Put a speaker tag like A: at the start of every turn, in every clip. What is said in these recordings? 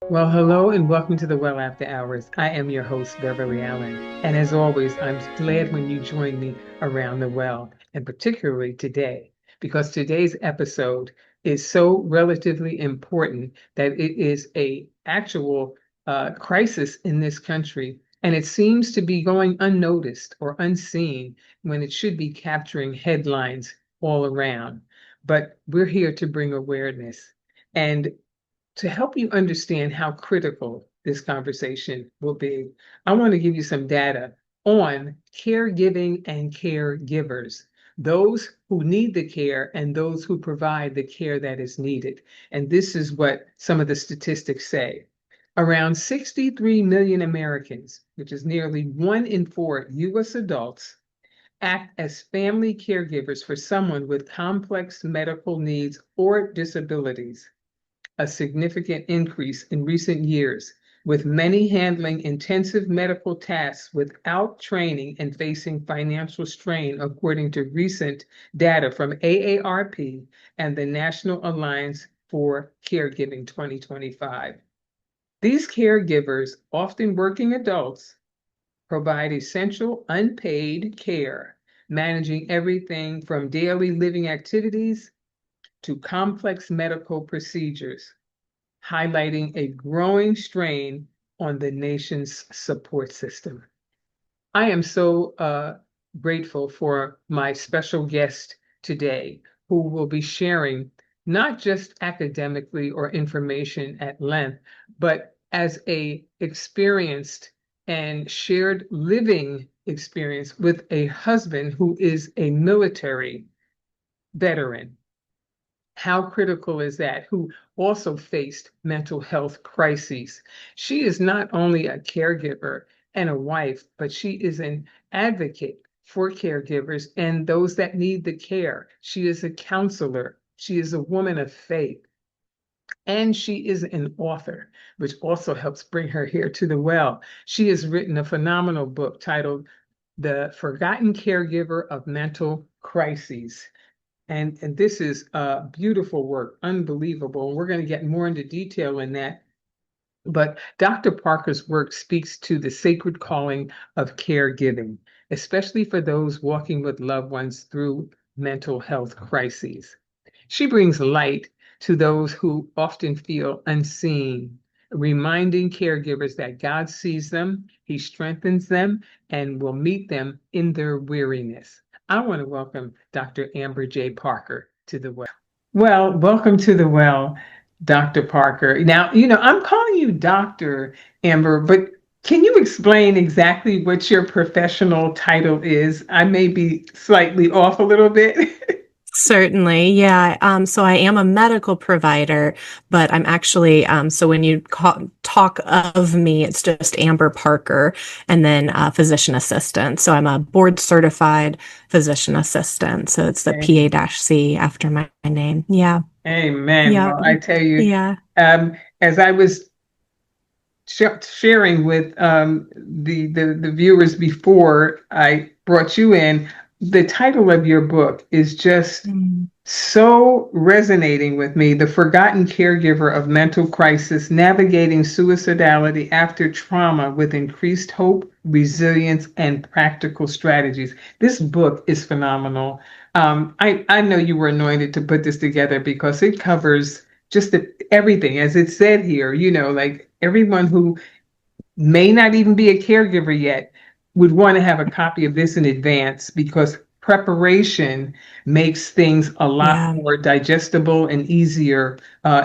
A: Well, hello and welcome to the Well After Hours. I am your host, Beverly Allen. And as always, I'm glad when you join me around the well, and particularly today, because today's episode is so relatively important that it is a actual crisis in this country. And it seems to be going unnoticed or unseen when it should be capturing headlines all around. But we're here to bring awareness. And to help you understand how critical this conversation will be, I want to give you some data on caregiving and caregivers, those who need the care and those who provide the care that is needed. And this is what some of the statistics say. Around 63 million Americans, which is nearly 1 in 4 US adults, act as family caregivers for someone with complex medical needs or disabilities, a significant increase in recent years, with many handling intensive medical tasks without training and facing financial strain, according to recent data from AARP and the National Alliance for Caregiving 2025. These caregivers, often working adults, provide essential unpaid care, managing everything from daily living activities to complex medical procedures, highlighting a growing strain on the nation's support system. I am so grateful for my special guest today, who will be sharing not just academically or information at length, but as a experienced and shared living experience with a husband who is a military veteran. How critical is that? Who also faced mental health crises. She is not only a caregiver and a wife, but she is an advocate for caregivers and those that need the care. She is a counselor. She is a woman of faith. And she is an author, which also helps bring her here to the well. She has written a phenomenal book titled The Forgotten Caregiver of Mental Crises. And this is beautiful work, unbelievable. And we're going to get more into detail in that. But Dr. Parker's work speaks to the sacred calling of caregiving, especially for those walking with loved ones through mental health crises. She brings light to those who often feel unseen, reminding caregivers that God sees them, He strengthens them, and will meet them in their weariness. I want to welcome Dr. Amber J. Parker to the well. Well, welcome to the well, Dr. Parker. Now, I'm calling you Dr. Amber, but can you explain exactly what your professional title is? I may be slightly off a little bit.
B: Certainly, yeah. So I am a medical provider, but I'm actually, so when you talk of me, it's just Amber Parker and then physician assistant. So I'm a board certified physician assistant. So it's the PA-C after my name. Yeah.
A: Amen.
B: Yeah.
A: Well, I tell you,
B: Yeah.
A: as I was sharing with the viewers before I brought you in, the title of your book is just so resonating with me. The Forgotten Caregiver of Mental Crisis, Navigating Suicidality After Trauma with Increased Hope, Resilience, and Practical Strategies. This book is phenomenal. I know you were anointed to put this together because it covers just everything, as it said here, like everyone who may not even be a caregiver yet would want to have a copy of this in advance because preparation makes things a lot
B: Yeah.
A: more digestible and easier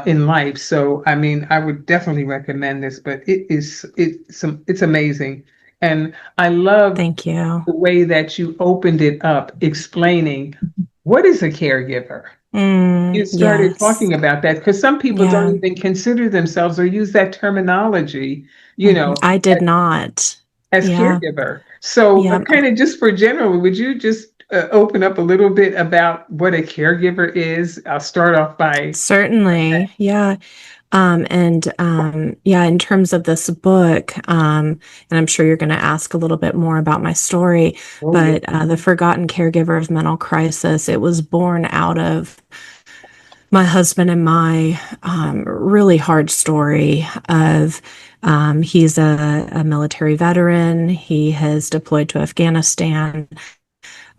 A: in life. So, I mean, I would definitely recommend this, but it's amazing. And I love
B: Thank you.
A: the way that you opened it up, explaining what is a caregiver. You started
B: Yes.
A: talking about that because some people don't
B: Yeah.
A: even consider themselves or use that terminology, you know,
B: I did not.
A: as
B: Yeah.
A: caregiver. So,
B: Yeah.
A: kind of just for general, would you just open up a little bit about what a caregiver is? I'll start off by.
B: Certainly. Yeah. Yeah, in terms of this book, and I'm sure you're going to ask a little bit more about my story,
A: Oh, yeah.
B: but The Forgotten Caregiver of Mental Crisis, it was born out of my husband and my really hard story of he's a military veteran. He has deployed to Afghanistan.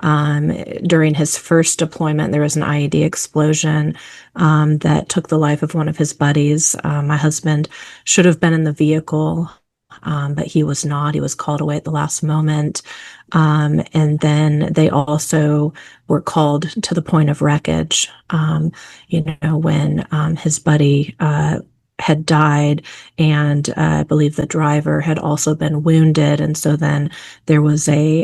B: During his first deployment, there was an IED explosion that took the life of one of his buddies. My husband should have been in the vehicle, but he was not. He was called away at the last moment. And then they also were called to the point of wreckage, when his buddy had died, and I believe the driver had also been wounded. And so then there was a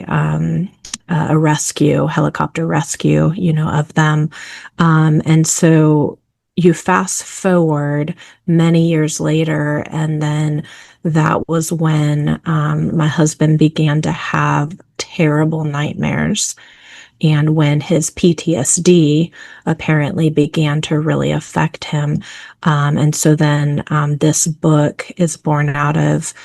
B: helicopter rescue, of them. And so you fast forward many years later, and then that was when my husband began to have terrible nightmares. And when his PTSD apparently began to really affect him. And so then this book is born out of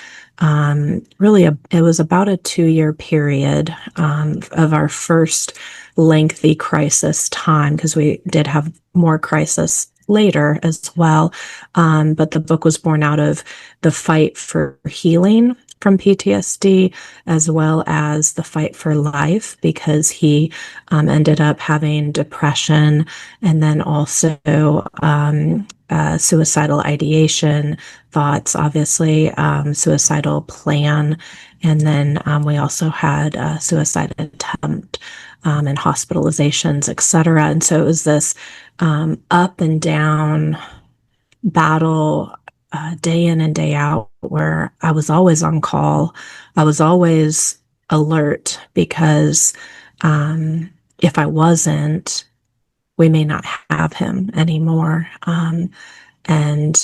B: it was about a 2-year period of our first lengthy crisis time, because we did have more crisis later as well. But the book was born out of the fight for healing from PTSD, as well as the fight for life, because he ended up having depression, and then also suicidal ideation thoughts, obviously, suicidal plan, and then we also had a suicide attempt and hospitalizations, etc. And so it was this up and down battle, day in and day out, where I was always on call. I was always alert, because if I wasn't, we may not have him anymore. And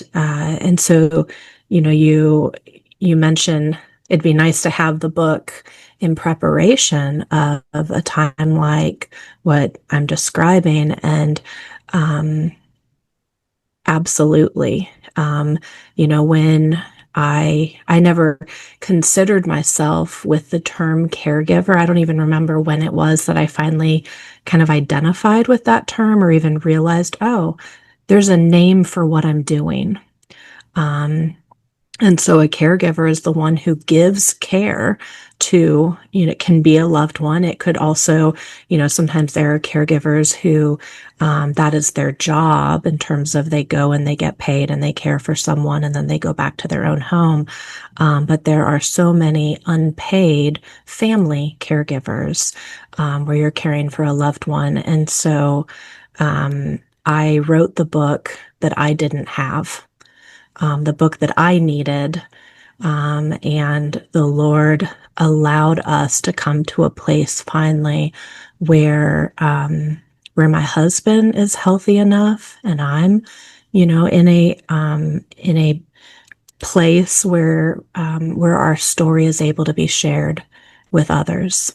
B: so, you mentioned it'd be nice to have the book in preparation of a time like what I'm describing. And absolutely. When I never considered myself with the term caregiver. I don't even remember when it was that I finally kind of identified with that term, or even realized, oh, there's a name for what I'm doing. And so a caregiver is the one who gives care to, it can be a loved one. It could also, sometimes there are caregivers who that is their job, in terms of they go and they get paid and they care for someone and then they go back to their own home. But there are so many unpaid family caregivers where you're caring for a loved one. And so I wrote the book that I didn't have. The book that I needed, and the Lord allowed us to come to a place finally where my husband is healthy enough, and I'm, in a place where our story is able to be shared with others.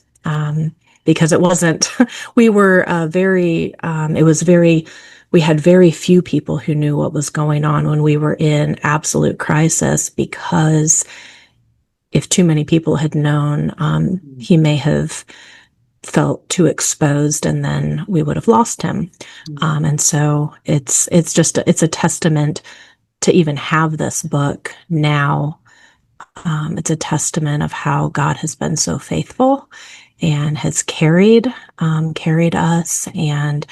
B: Because it wasn't, we were we had very few people who knew what was going on when we were in absolute crisis, because if too many people had known, he may have felt too exposed, and then we would have lost him. And so it's a testament to even have this book now. It's a testament of how God has been so faithful and has carried us and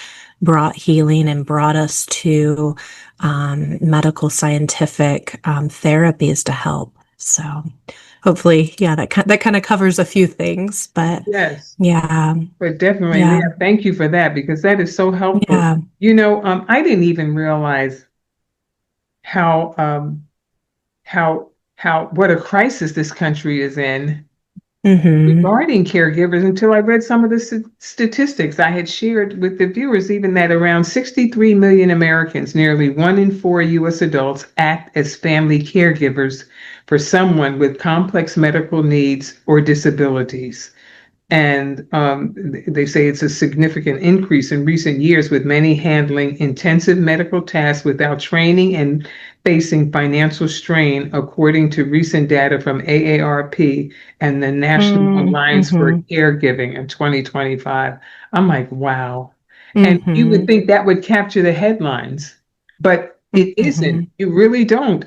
B: brought healing and brought us to medical scientific therapies to help. So hopefully, that kind of covers a few things, but
A: yes,
B: yeah,
A: but definitely,
B: yeah,
A: thank you for that, because that is so helpful.
B: yeah,
A: I didn't even realize how what a crisis this country is in regarding caregivers until I read some of the statistics. I had shared with the viewers even that around 63 million Americans, nearly 1 in 4 U.S. adults, act as family caregivers for someone with complex medical needs or disabilities. And they say it's a significant increase in recent years, with many handling intensive medical tasks without training and facing financial strain, according to recent data from AARP and the National Alliance for Caregiving in 2025. I'm like, wow. And you would
B: Mm-hmm.
A: think that would capture the headlines, but it isn't.
B: Mm-hmm.
A: You really don't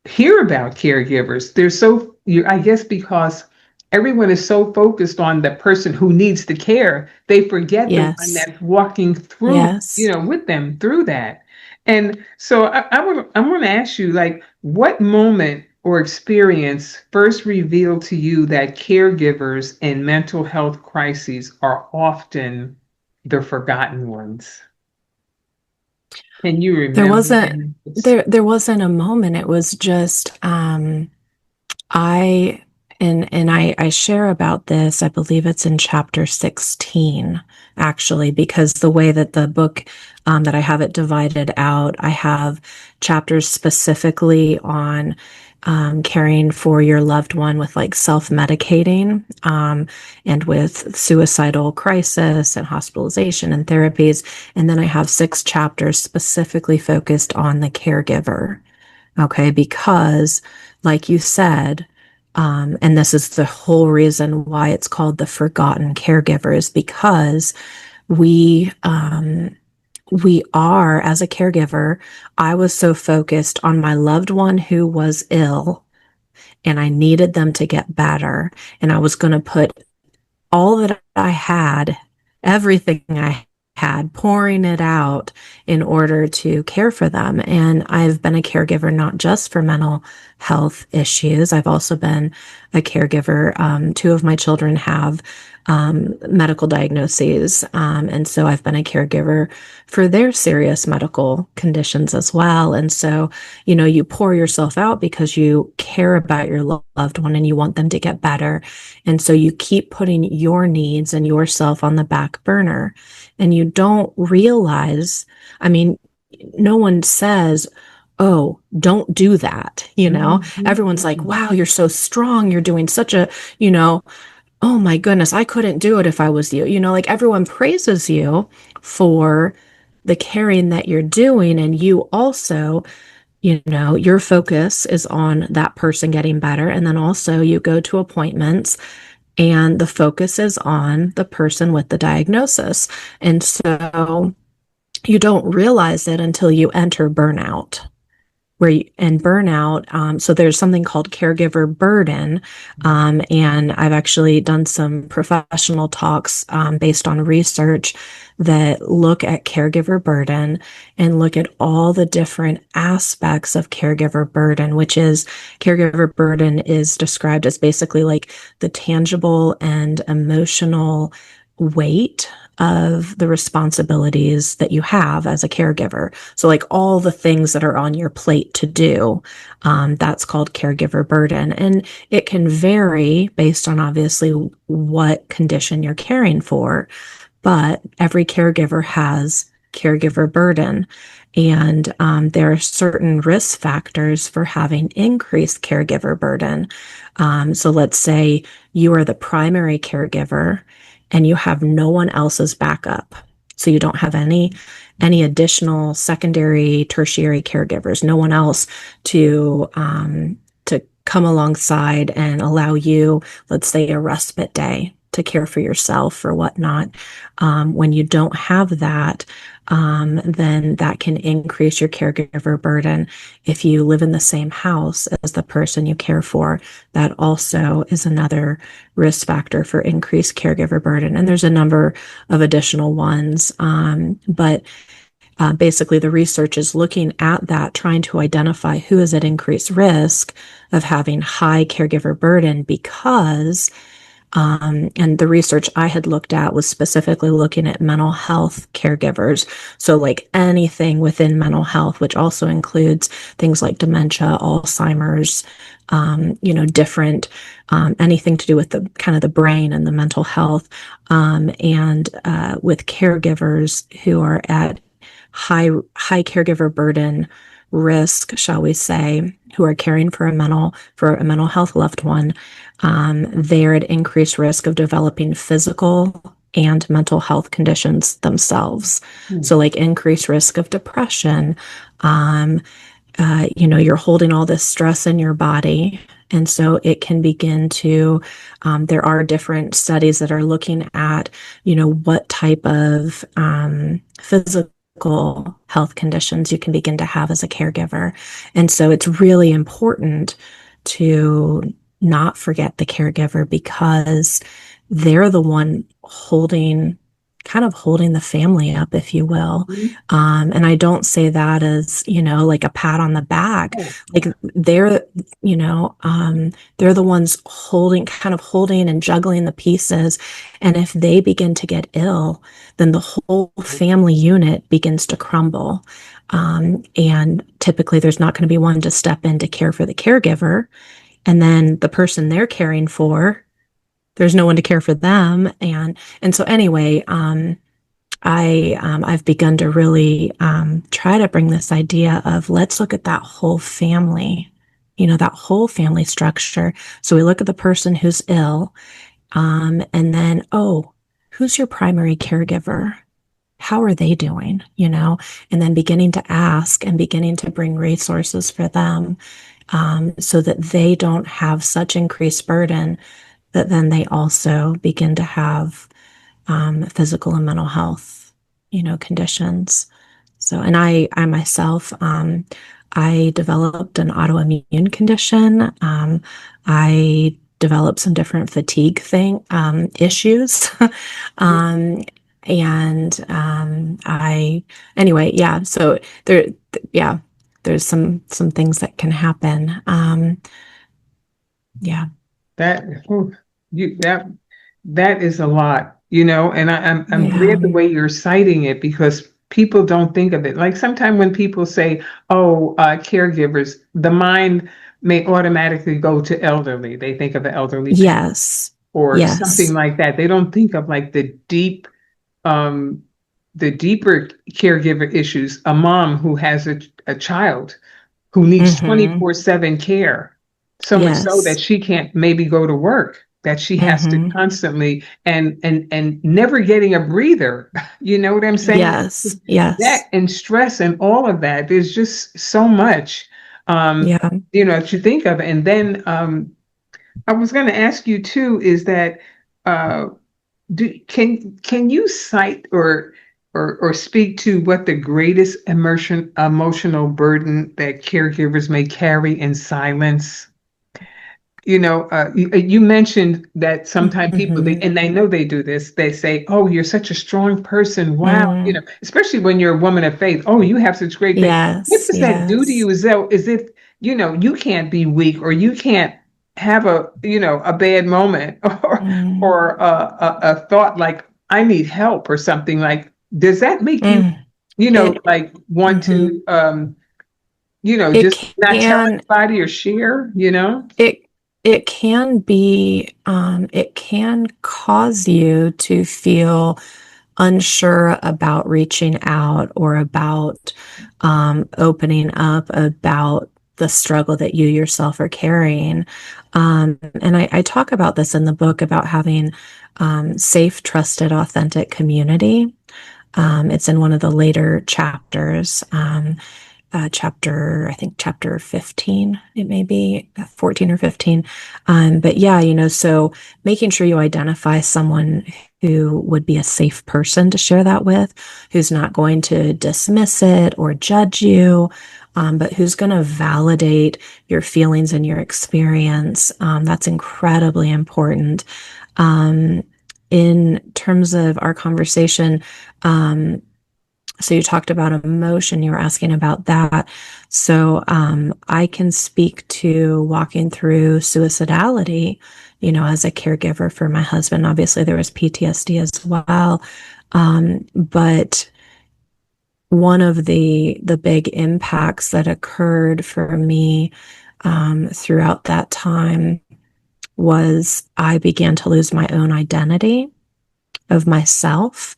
A: hear about caregivers. They're so, I guess, because everyone is so focused on the person who needs the care, they forget the one
B: Yes.
A: that's walking through,
B: Yes.
A: with them through that. And so I want to ask you, like, what moment or experience first revealed to you that caregivers in mental health crises are often the forgotten ones? Can you
B: There
A: remember
B: wasn't
A: any of this?
B: there wasn't a moment. It was just I and I share about this. I believe it's in chapter 16, actually, because the way that the book that I have it divided out, I have chapters specifically on caring for your loved one with like self-medicating, and with suicidal crisis and hospitalization and therapies. And then I have 6 chapters specifically focused on the caregiver. Okay, because like you said, and this is the whole reason why it's called the forgotten caregiver, is because we we are, as a caregiver, I was so focused on my loved one who was ill and I needed them to get better, and I was going to put all that I had, everything I had, pouring it out in order to care for them. And I've been a caregiver not just for mental health issues. I've also been a caregiver. 2 of my children have medical diagnoses. And so I've been a caregiver for their serious medical conditions as well. And so, you pour yourself out because you care about your loved one and you want them to get better. And so you keep putting your needs and yourself on the back burner, and you don't realize, I mean, no one says, oh, don't do that. Everyone's like,
A: Mhm.
B: wow, you're so strong. You're doing such a, you know, oh my goodness, I couldn't do it if I was you. Like everyone praises you for the caring that you're doing. And you also, your focus is on that person getting better. And then also you go to appointments and the focus is on the person with the diagnosis. And so you don't realize it until you enter burnout. And burnout, so there's something called caregiver burden, and I've actually done some professional talks based on research that look at caregiver burden and look at all the different aspects of caregiver burden, which is caregiver burden is described as basically like the tangible and emotional weight of the responsibilities that you have as a caregiver. So, like all the things that are on your plate to do, that's called caregiver burden. And it can vary based on obviously what condition you're caring for, but every caregiver has caregiver burden. And there are certain risk factors for having increased caregiver burden. So let's say you are the primary caregiver and you have no one else's backup. So you don't have any additional secondary, tertiary caregivers, no one else to come alongside and allow you, let's say, a respite day to care for yourself or whatnot. When you don't have that, then that can increase your caregiver burden. If you live in the same house as the person you care for, that also is another risk factor for increased caregiver burden. And there's a number of additional ones. But basically, the research is looking at that, trying to identify who is at increased risk of having high caregiver burden because and the research I had looked at was specifically looking at mental health caregivers. So, like anything within mental health, which also includes things like dementia, Alzheimer's, different, anything to do with the kind of the brain and the mental health, and with caregivers who are at high caregiver burden risk, shall we say, who are caring for a mental health loved one, they're at increased risk of developing physical and mental health conditions themselves.
A: Mhm.
B: So, like increased risk of depression. You're holding all this stress in your body, And so it can begin to, there are different studies that are looking at, what type of physical health conditions you can begin to have as a caregiver. And so it's really important to not forget the caregiver, because they're the one kind of holding the family up, if you will.
A: Mhm.
B: And I don't say that as, like a pat on the back.
A: Oh,
B: Like they're the ones kind of holding and juggling the pieces. And if they begin to get ill, then the whole family unit begins to crumble. And typically there's not going to be one to step in to care for the caregiver. And then the person they're caring for, there's no one to care for them. And so anyway, I've begun to really try to bring this idea of, let's look at that whole family, that whole family structure. So we look at the person who's ill, and then, oh, who's your primary caregiver? How are they doing? And then beginning to ask and beginning to bring resources for them, so that they don't have such increased burden, that then they also begin to have physical and mental health, conditions. So, and I myself, I developed an autoimmune condition. I developed some different fatigue issues. um, anyway, yeah. So yeah, there's some things that can happen. Yeah.
A: that, whew, that that is a lot, and I'm
B: Yeah.
A: glad the way you're citing it, because people don't think of it. Like sometimes when people say, "Oh, caregivers," the mind may automatically go to elderly. They think of an elderly parent
B: Yes.
A: or something
B: Yes.
A: like that. They don't think of like um, the deeper caregiver issues. A mom who has a child who needs
B: Mm-hmm.
A: 24/7 care, so much so that
B: Yes.
A: she can't maybe go to work, that she has to
B: Mm-hmm.
A: constantly and never getting a breather. You know what I'm saying?
B: Yes.
A: That
B: Yes.
A: and stress and all of that. There's just so much, um,
B: Yeah.
A: to think of. And then I was going to ask you too, is that uh, can you cite or speak to what the greatest emotional burden that caregivers may carry in silence? You mentioned that sometimes people
B: Mm-hmm.
A: and they know they do this. They say, "Oh, you're such a strong person. Wow."
B: Mm.
A: Especially when you're a woman of faith. "Oh, you have such great faith." What
B: Yes.
A: does that do to
B: Yes.
A: you? Is it, you can't be weak, or you can't have a bad moment
B: Mm.
A: or a thought like I need help or something like. Does that make you,
B: Mm. It.
A: like want
B: Mm-hmm.
A: to,
B: It
A: just not tell
B: can.
A: anybody or share?
B: It. It can be. It can cause you to feel unsure about reaching out, or about opening up about the struggle that you yourself are carrying. And I talk about this in the book, about having safe, trusted, authentic community. It's in one of the later chapters. I think chapter 15, it may be 14 or 15. But yeah, so making sure you identify someone who would be a safe person to share that with, who's not going to dismiss it or judge you, but who's going to validate your feelings and your experience. That's incredibly important. Um, in terms of our conversation, so you talked about emotion, you were asking about that. So I can speak to walking through suicidality, as a caregiver for my husband. Obviously, there was PTSD as well. But one of the big impacts that occurred for me throughout that time was I began to lose my own identity of myself.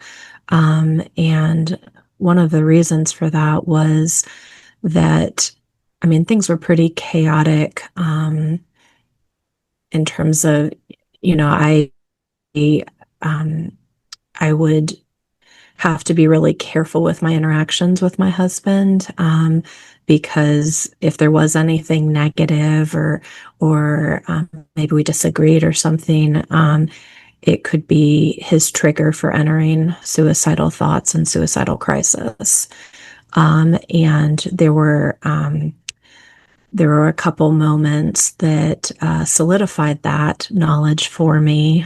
B: And one of the reasons for that was that, I mean, things were pretty chaotic in terms of, you know, um, I would have to be really careful with my interactions with my husband, because if there was anything negative or maybe we disagreed or something, it could be his trigger for entering suicidal thoughts and suicidal crisis. And there were a couple moments that solidified that knowledge for me,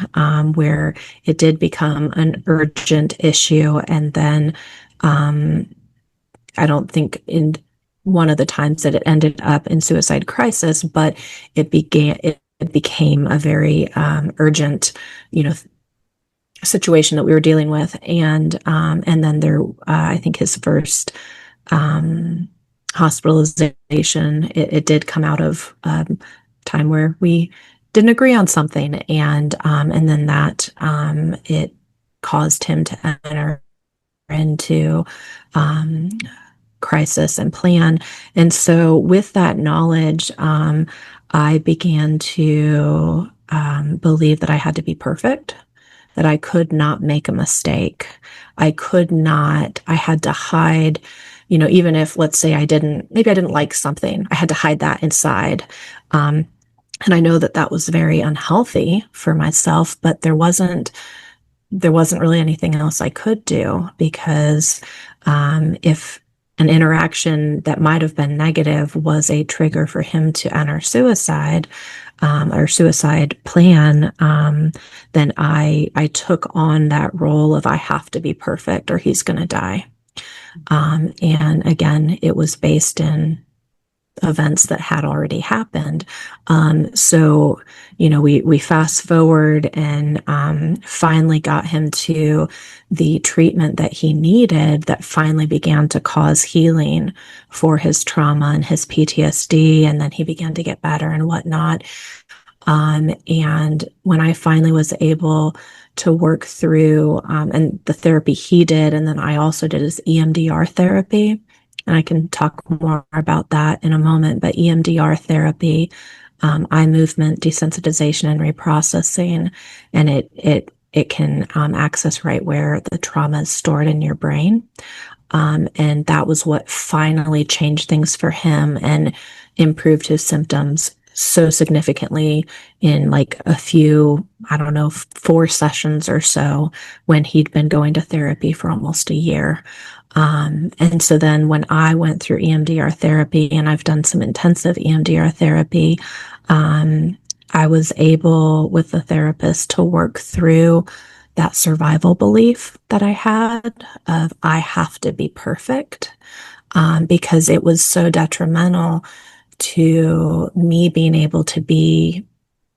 B: where it did become an urgent issue. And then I don't think in one of the times that it ended up in suicide crisis, but it became a very urgent, situation that we were dealing with. And then I think his first hospitalization, it did come out of time where we didn't agree on something, and then that it caused him to enter into crisis and plan. And so with that knowledge, I began to believe that I had to be perfect, that I could not make a mistake. I had to hide, even if, let's say, maybe I didn't like something, I had to hide that inside. And I know that that was very unhealthy for myself, but there wasn't really anything else I could do, because if an interaction that might have been negative was a trigger for him to enter suicide, or suicide plan, then I took on that role of I have to be perfect or he's going to die. And again, it was based in events that had already happened. So, we fast forward and finally got him to the treatment that he needed, that finally began to cause healing for his trauma and his PTSD. And then he began to get better and whatnot. And when I finally was able to work through, and the therapy he did, and then I also did his EMDR therapy, and I can talk more about that in a moment, but EMDR therapy, eye movement desensitization and reprocessing, and it can access right where the trauma is stored in your brain. And that was what finally changed things for him and improved his symptoms so significantly in like a few, I don't know, 4 sessions or so, when he'd been going to therapy for almost a year. And so then when I went through EMDR therapy, and I've done some intensive EMDR therapy, I was able with the therapist to work through that survival belief that I had of I have to be perfect, because it was so detrimental to me being able to be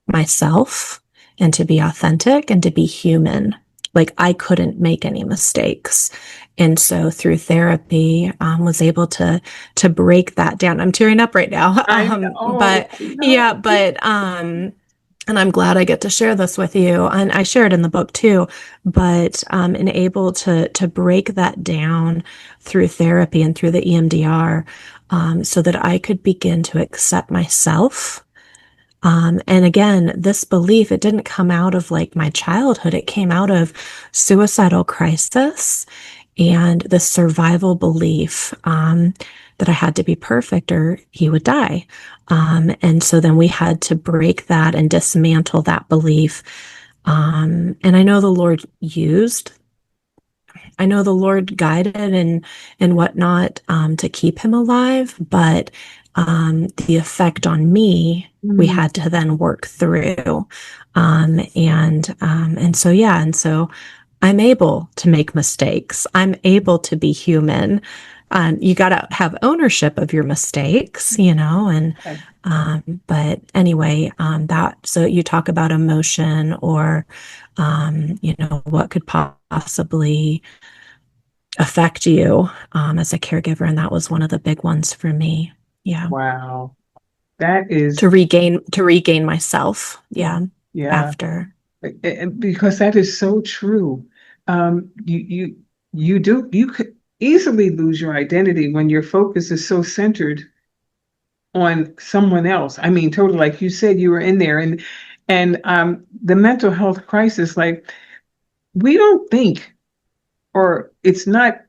B: myself and to be authentic and to be human. Like I couldn't make any mistakes. And so through therapy, was able to break that down. I'm tearing up right now. But yeah, and I'm glad I get to share this with you. And I share it in the book too, but and able to break that down through therapy and through the EMDR, so that I could begin to accept myself. And again, this belief, it didn't come out of like my childhood. It came out of suicidal crisis and the survival belief, that I had to be perfect or he would die. And so then we had to break that and dismantle that belief. And I know the Lord guided and whatnot, to keep him alive, but the effect on me, we had to then work through. And so I'm able to make mistakes. I'm able to be human. You got to have ownership of your mistakes, and
A: Okay.
B: but anyway, so you talk about emotion or what could possibly affect you as a caregiver, and that was one of the big ones for me. Yeah.
A: Wow. That is,
B: To regain myself. Yeah.
A: yeah,
B: After.
A: because that is so true. You could easily lose your identity when your focus is so centered on someone else. I mean, totally, like you said, you were in there, and the mental health crisis, like we don't think, or it's not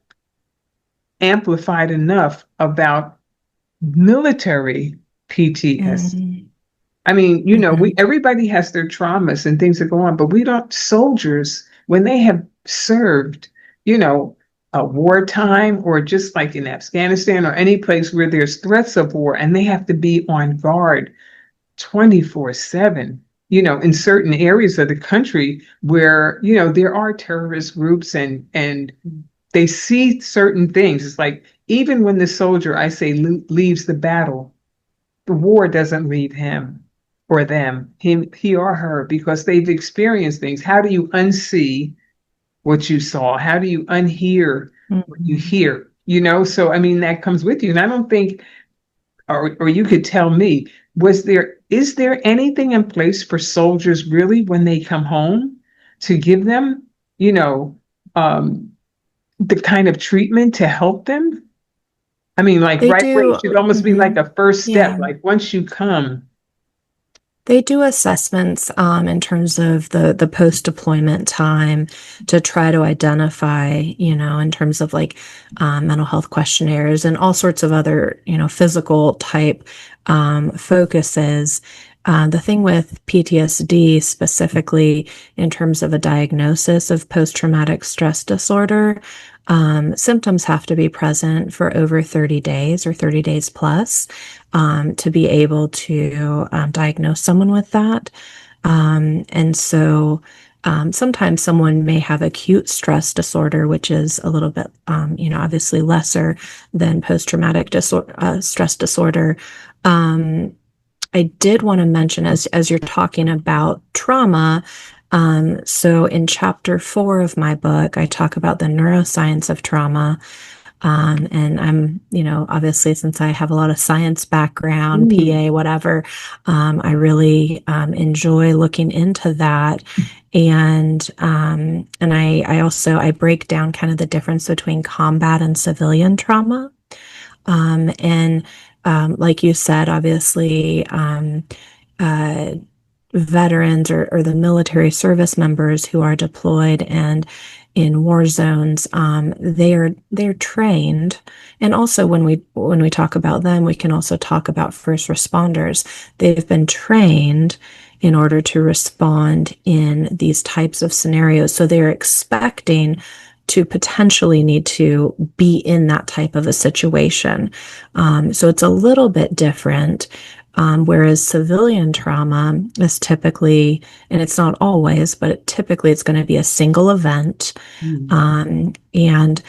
A: amplified enough about military PTSD.
B: Mm-hmm.
A: I mean,
B: Mm-hmm.
A: everybody has their traumas and things that go on, but we don't, soldiers, when they have served, you know, a wartime or just like in Afghanistan or any place where there's threats of war and they have to be on guard 24/7, in certain areas of the country where, there are terrorist groups and they see certain things. It's like even when the soldier, I say, leaves the battle, the war doesn't leave him or them, he or her, because they've experienced things. How do you unsee what you saw? How do you unhear what you
B: Mm-hmm.
A: hear? So I mean that comes with you. And I don't think, or you could tell me, is there anything in place for soldiers really when they come home to give them, you know, um, the kind of treatment to help them? I mean, like
B: They
A: right away, it
B: do.
A: should almost be like
B: Mm-hmm.
A: a first step.
B: Yeah.
A: Like once you come.
B: They do assessments in terms of the post-deployment time to try to identify, in terms of like mental health questionnaires and all sorts of other, physical type focuses. The thing with PTSD specifically in terms of a diagnosis of post-traumatic stress disorder, symptoms have to be present for over 30 days or 30 days plus to be able to diagnose someone with that. And so sometimes someone may have acute stress disorder, which is a little bit, obviously lesser than post-traumatic stress disorder. I did want to mention, as you're talking about trauma, so in chapter 4 of my book, I talk about the neuroscience of trauma. And I'm, obviously, since I have a lot of science background,
A: Mm.
B: PA, whatever, I really enjoy looking into that. And I also I break down kind of the difference between combat and civilian trauma. And like you said, obviously, uh, veterans or the military service members who are deployed and in war zones, they're trained. And also when we talk about them, we can also talk about first responders. They've been trained in order to respond in these types of scenarios. So they're expecting to potentially need to be in that type of a situation. So it's a little bit different. Whereas civilian trauma is typically, and it's not always, but typically it's going to be a single event.
A: Mm.
B: And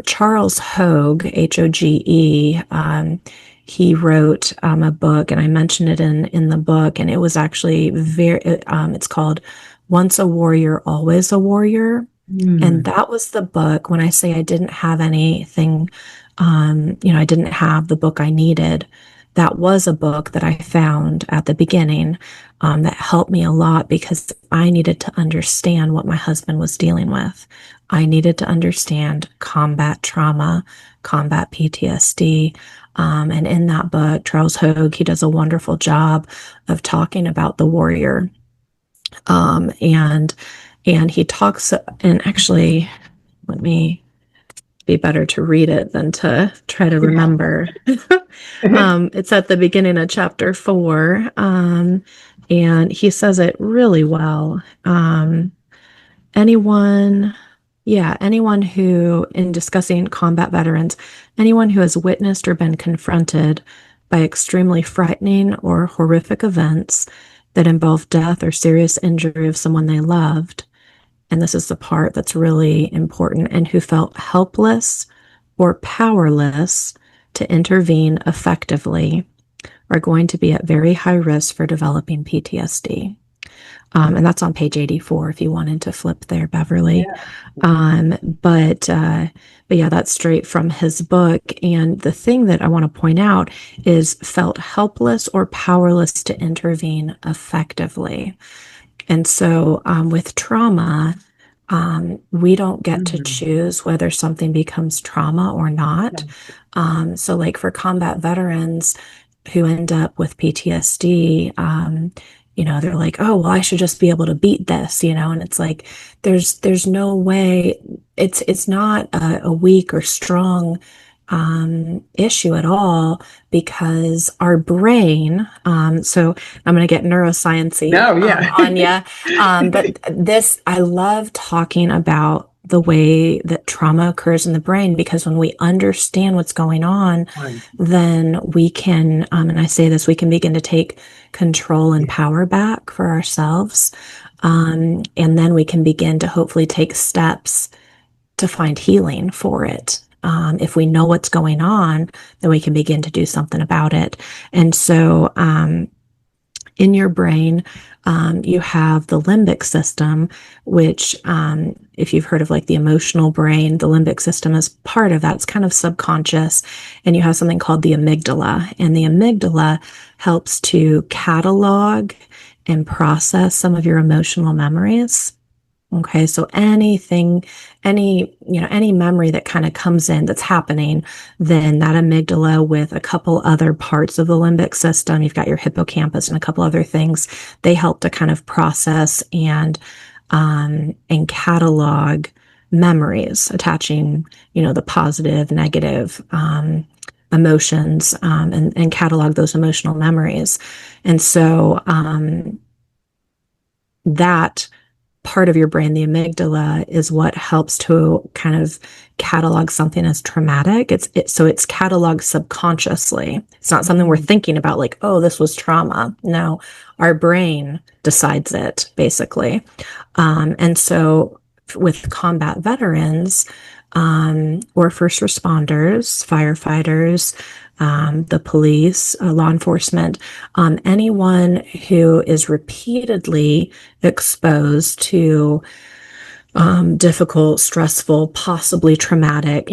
B: Charles Hogue, Hoge, he wrote a book, and I mentioned it in the book, and it was actually it's called Once a Warrior, Always a Warrior. And
A: Mm.
B: that was the book. When I say I didn't have anything, I didn't have the book I needed, that was a book that I found at the beginning that helped me a lot because I needed to understand what my husband was dealing with. I needed to understand combat trauma, combat PTSD. And in that book, Charles Hogue, he does a wonderful job of talking about the warrior. And he talks, and actually, let me be better to read it than to try to remember. It's at the beginning of chapter 4, and he says it really well. Anyone, yeah, anyone who, in discussing combat veterans, anyone who has witnessed or been confronted by extremely frightening or horrific events that involve death or serious injury of someone they loved, and this is the part that's really important, and who felt helpless or powerless to intervene effectively are going to be at very high risk for developing PTSD. And that's on page 84 if you wanted to flip there, Beverly.
A: Yeah.
B: But yeah, that's straight from his book. And the thing that I want to point out is felt helpless or powerless to intervene effectively. And so with trauma, we don't get to
A: Mm.
B: choose whether something becomes trauma or not. So, like for combat veterans who end up with PTSD, they're like, oh, well, I should just be able to beat this, and it's like there's no way. It's not a weak or strong issue at all, because our brain, so I'm going to get neuroscience-y
A: No, yeah.
B: on you, but this, I love talking about the way that trauma occurs in the brain, because when we understand what's going on,
A: Right.
B: then we can, and I say this, we can begin to take control and power back for ourselves. And then we can begin to hopefully take steps to find healing for it. If we know what's going on, then we can begin to do something about it. And so, in your brain, you have the limbic system, which, if you've heard of like the emotional brain, the limbic system is part of that. It's kind of subconscious. And you have something called the amygdala. And the amygdala helps to catalog and process some of your emotional memories. Okay, so anything, any memory that kind of comes in that's happening, then that amygdala with a couple other parts of the limbic system, you've got your hippocampus and a couple other things, they help to kind of process and catalog memories, attaching, the positive, negative, emotions, and catalog those emotional memories. And so, that part of your brain, the amygdala, is what helps to kind of catalog something as traumatic. So it's cataloged subconsciously. It's not something we're thinking about like, oh, this was trauma. No, our brain decides it, basically. And so with combat veterans, or first responders, firefighters, the police, law enforcement, anyone who is repeatedly exposed to difficult, stressful, possibly traumatic,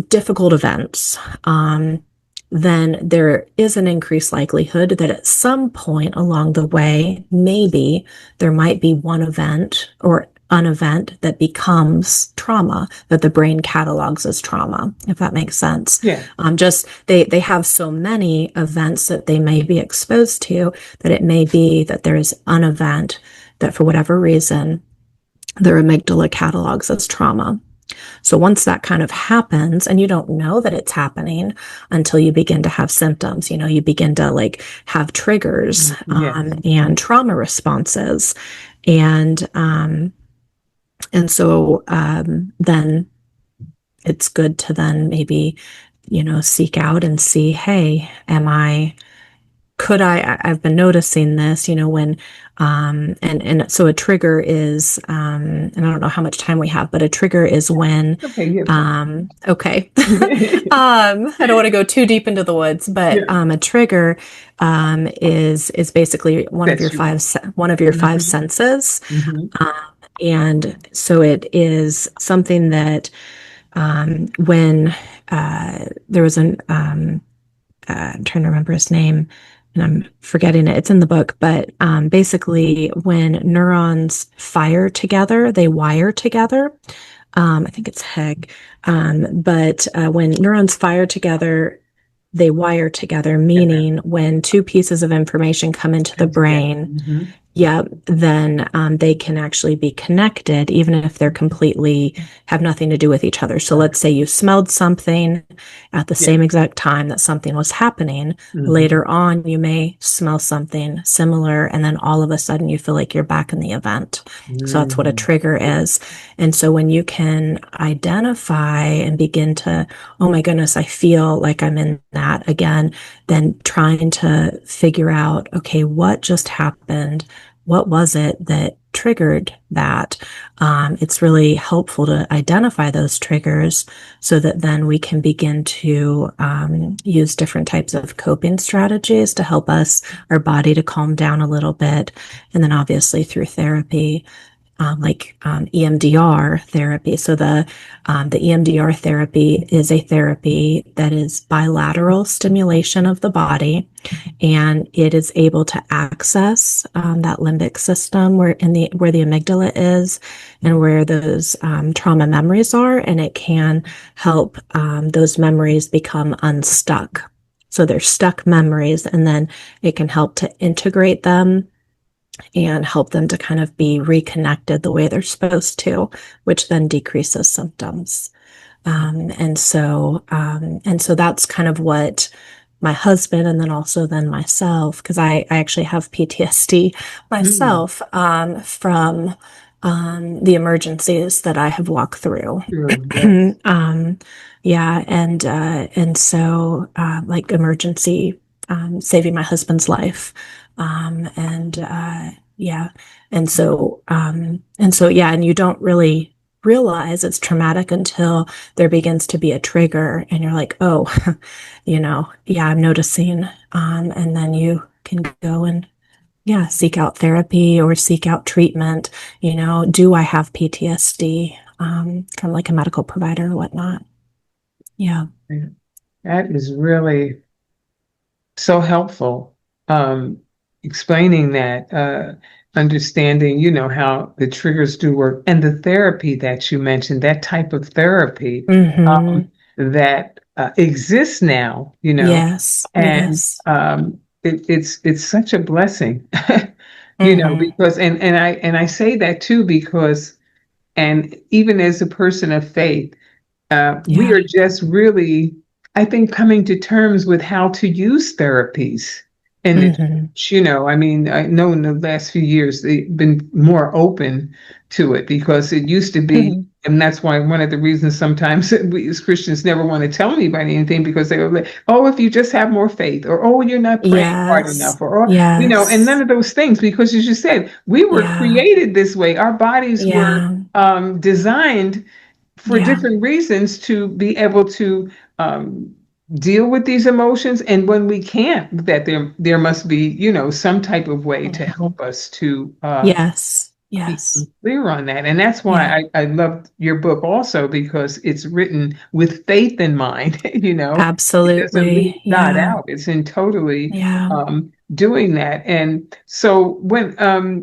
B: difficult events, then there is an increased likelihood that at some point along the way, maybe there might be one event or an event that becomes trauma, that the brain catalogs as trauma, if that makes sense.
A: Yeah.
B: Just they have so many events that they may be exposed to that it may be that there is an event that for whatever reason their amygdala catalogs as trauma. So once that kind of happens, and you don't know that it's happening until you begin to have symptoms, you begin to like have triggers, and trauma responses. And so then it's good to then maybe, seek out and see, hey, I've been noticing this, when, and so a trigger is, and I don't know how much time we have, but a trigger is when, okay. I don't want to go too deep into the woods, but, a trigger, is basically one of your five senses. And so it is something that, when, there was I'm trying to remember his name and I'm forgetting it. It's in the book, but basically when neurons fire together, they wire together. I think it's Hegg. But when neurons fire together, they wire together, meaning when two pieces of information come into the brain, then they can actually be connected, even if they're completely have nothing to do with each other. So let's say you smelled something at the same exact time that something was happening. Later on, you may smell something similar, and then all of a sudden you feel like you're back in the event. So that's what a trigger is. And so when you can identify and begin to, oh my goodness, I feel like I'm in that again, then trying to figure out, okay, what just happened? What was it that triggered that? It's really helpful to identify those triggers so that then we can begin to use different types of coping strategies to help our body to calm down a little bit. And then obviously through therapy, like EMDR therapy. So the EMDR therapy is a therapy that is bilateral stimulation of the body, and it is able to access that limbic system where the amygdala is and where those trauma memories are, and it can help those memories become unstuck. So they're stuck memories, and then it can help to integrate them and help them to kind of be reconnected the way they're supposed to, which then decreases symptoms. And so that's kind of what my husband and then also then myself, because I actually have PTSD
A: Mm.
B: myself from the emergencies that I have walked through.
A: True. Yes.
B: um, yeah, and so like emergency saving my husband's life, and yeah, and so yeah, and you don't really realize it's traumatic until there begins to be a trigger, and you're like, oh, yeah, I'm noticing, and then you can go and yeah, seek out therapy or seek out treatment. Do I have PTSD from like a medical provider or whatnot? Yeah.
A: That is really so helpful. Um, Explaining that, understanding, how the triggers do work and the therapy that you mentioned, that type of therapy,
B: Mm-hmm.
A: that exists now,
B: Yes.
A: and
B: Yes.
A: it's such a blessing,
B: Mm-hmm.
A: because and I say that too because and even as a person of faith, we
B: Yeah.
A: are just really, I think, coming to terms with how to use therapies in the
B: Mm-hmm.
A: church. I mean, I know in the last few years they've been more open to it because it used to be,
B: Mm-hmm.
A: and that's why one of the reasons sometimes we as Christians never want to tell anybody anything because they were like, oh, if you just have more faith, or oh, you're not praying hard
B: Yes.
A: enough, or and none
B: Yes.
A: of those things because as you said, we were
B: Yeah.
A: created this way. Our bodies were
B: Yeah.
A: designed for
B: Yeah.
A: different reasons to be able to um, deal with these emotions. And when we can't, that there must be, some type of way to
B: Mhm.
A: help us to
B: Yes.
A: be
B: Yes.
A: clear on that. And that's
B: Yeah.
A: why I loved your book also because it's written with faith in mind. It doesn't leave
B: Absolutely.
A: God
B: Yeah.
A: out. It's in totally
B: Yeah.
A: doing that. And so what are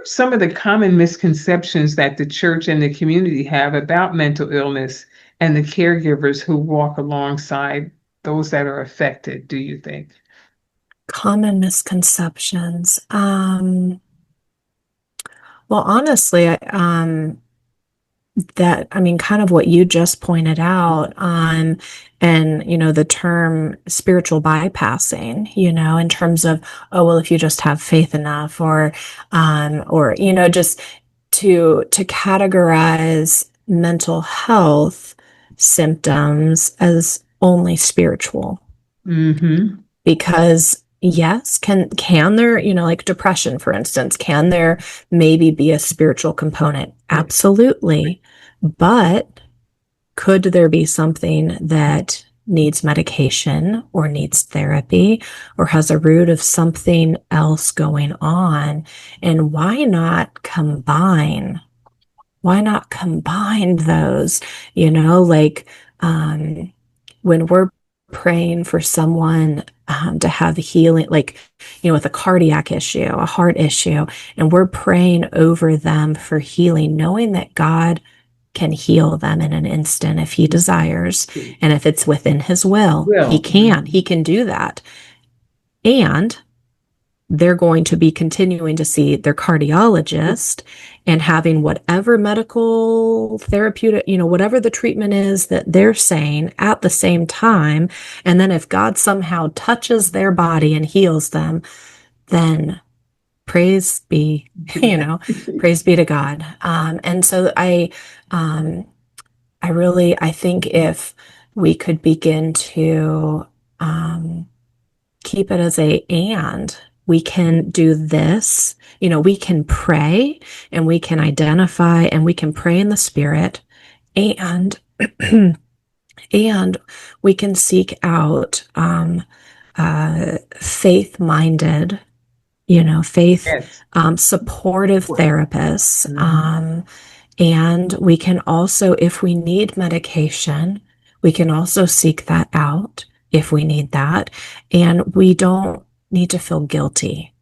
A: some of the common misconceptions that the church and the community have about mental illness and the caregivers who walk alongside those that are affected, do you think?
B: Common misconceptions. Well, honestly, that, I mean, kind of what you just pointed out on, and, the term spiritual bypassing, in terms of, oh, well, if you just have faith enough, or, just to categorize mental health symptoms as only spiritual.
A: Mm-hmm.
B: Because yes, can there, like depression, for instance, can there maybe be a spiritual component?
A: Yes.
B: Absolutely. But could there be something that needs medication or needs therapy or has a root of something else going on? And why not combine those, like, when we're praying for someone to have healing, like, with a cardiac issue, a heart issue, and we're praying over them for healing, knowing that God can heal them in an instant if he desires. And if it's within his will, he
A: Will.
B: can. He can do that. And they're going to be continuing to see their cardiologist and having whatever medical therapeutic, whatever the treatment is that they're saying at the same time. And then if God somehow touches their body and heals them, then praise be, praise be to God. And so I think if we could begin to, um, keep it as and we can do this, we can pray and we can identify and we can pray in the spirit, and and we can seek out faith minded, faith
A: Yes.
B: supportive therapists.
A: Mhm.
B: And we can also, if we need medication, we can also seek that out if we need that. And we don't need to feel guilty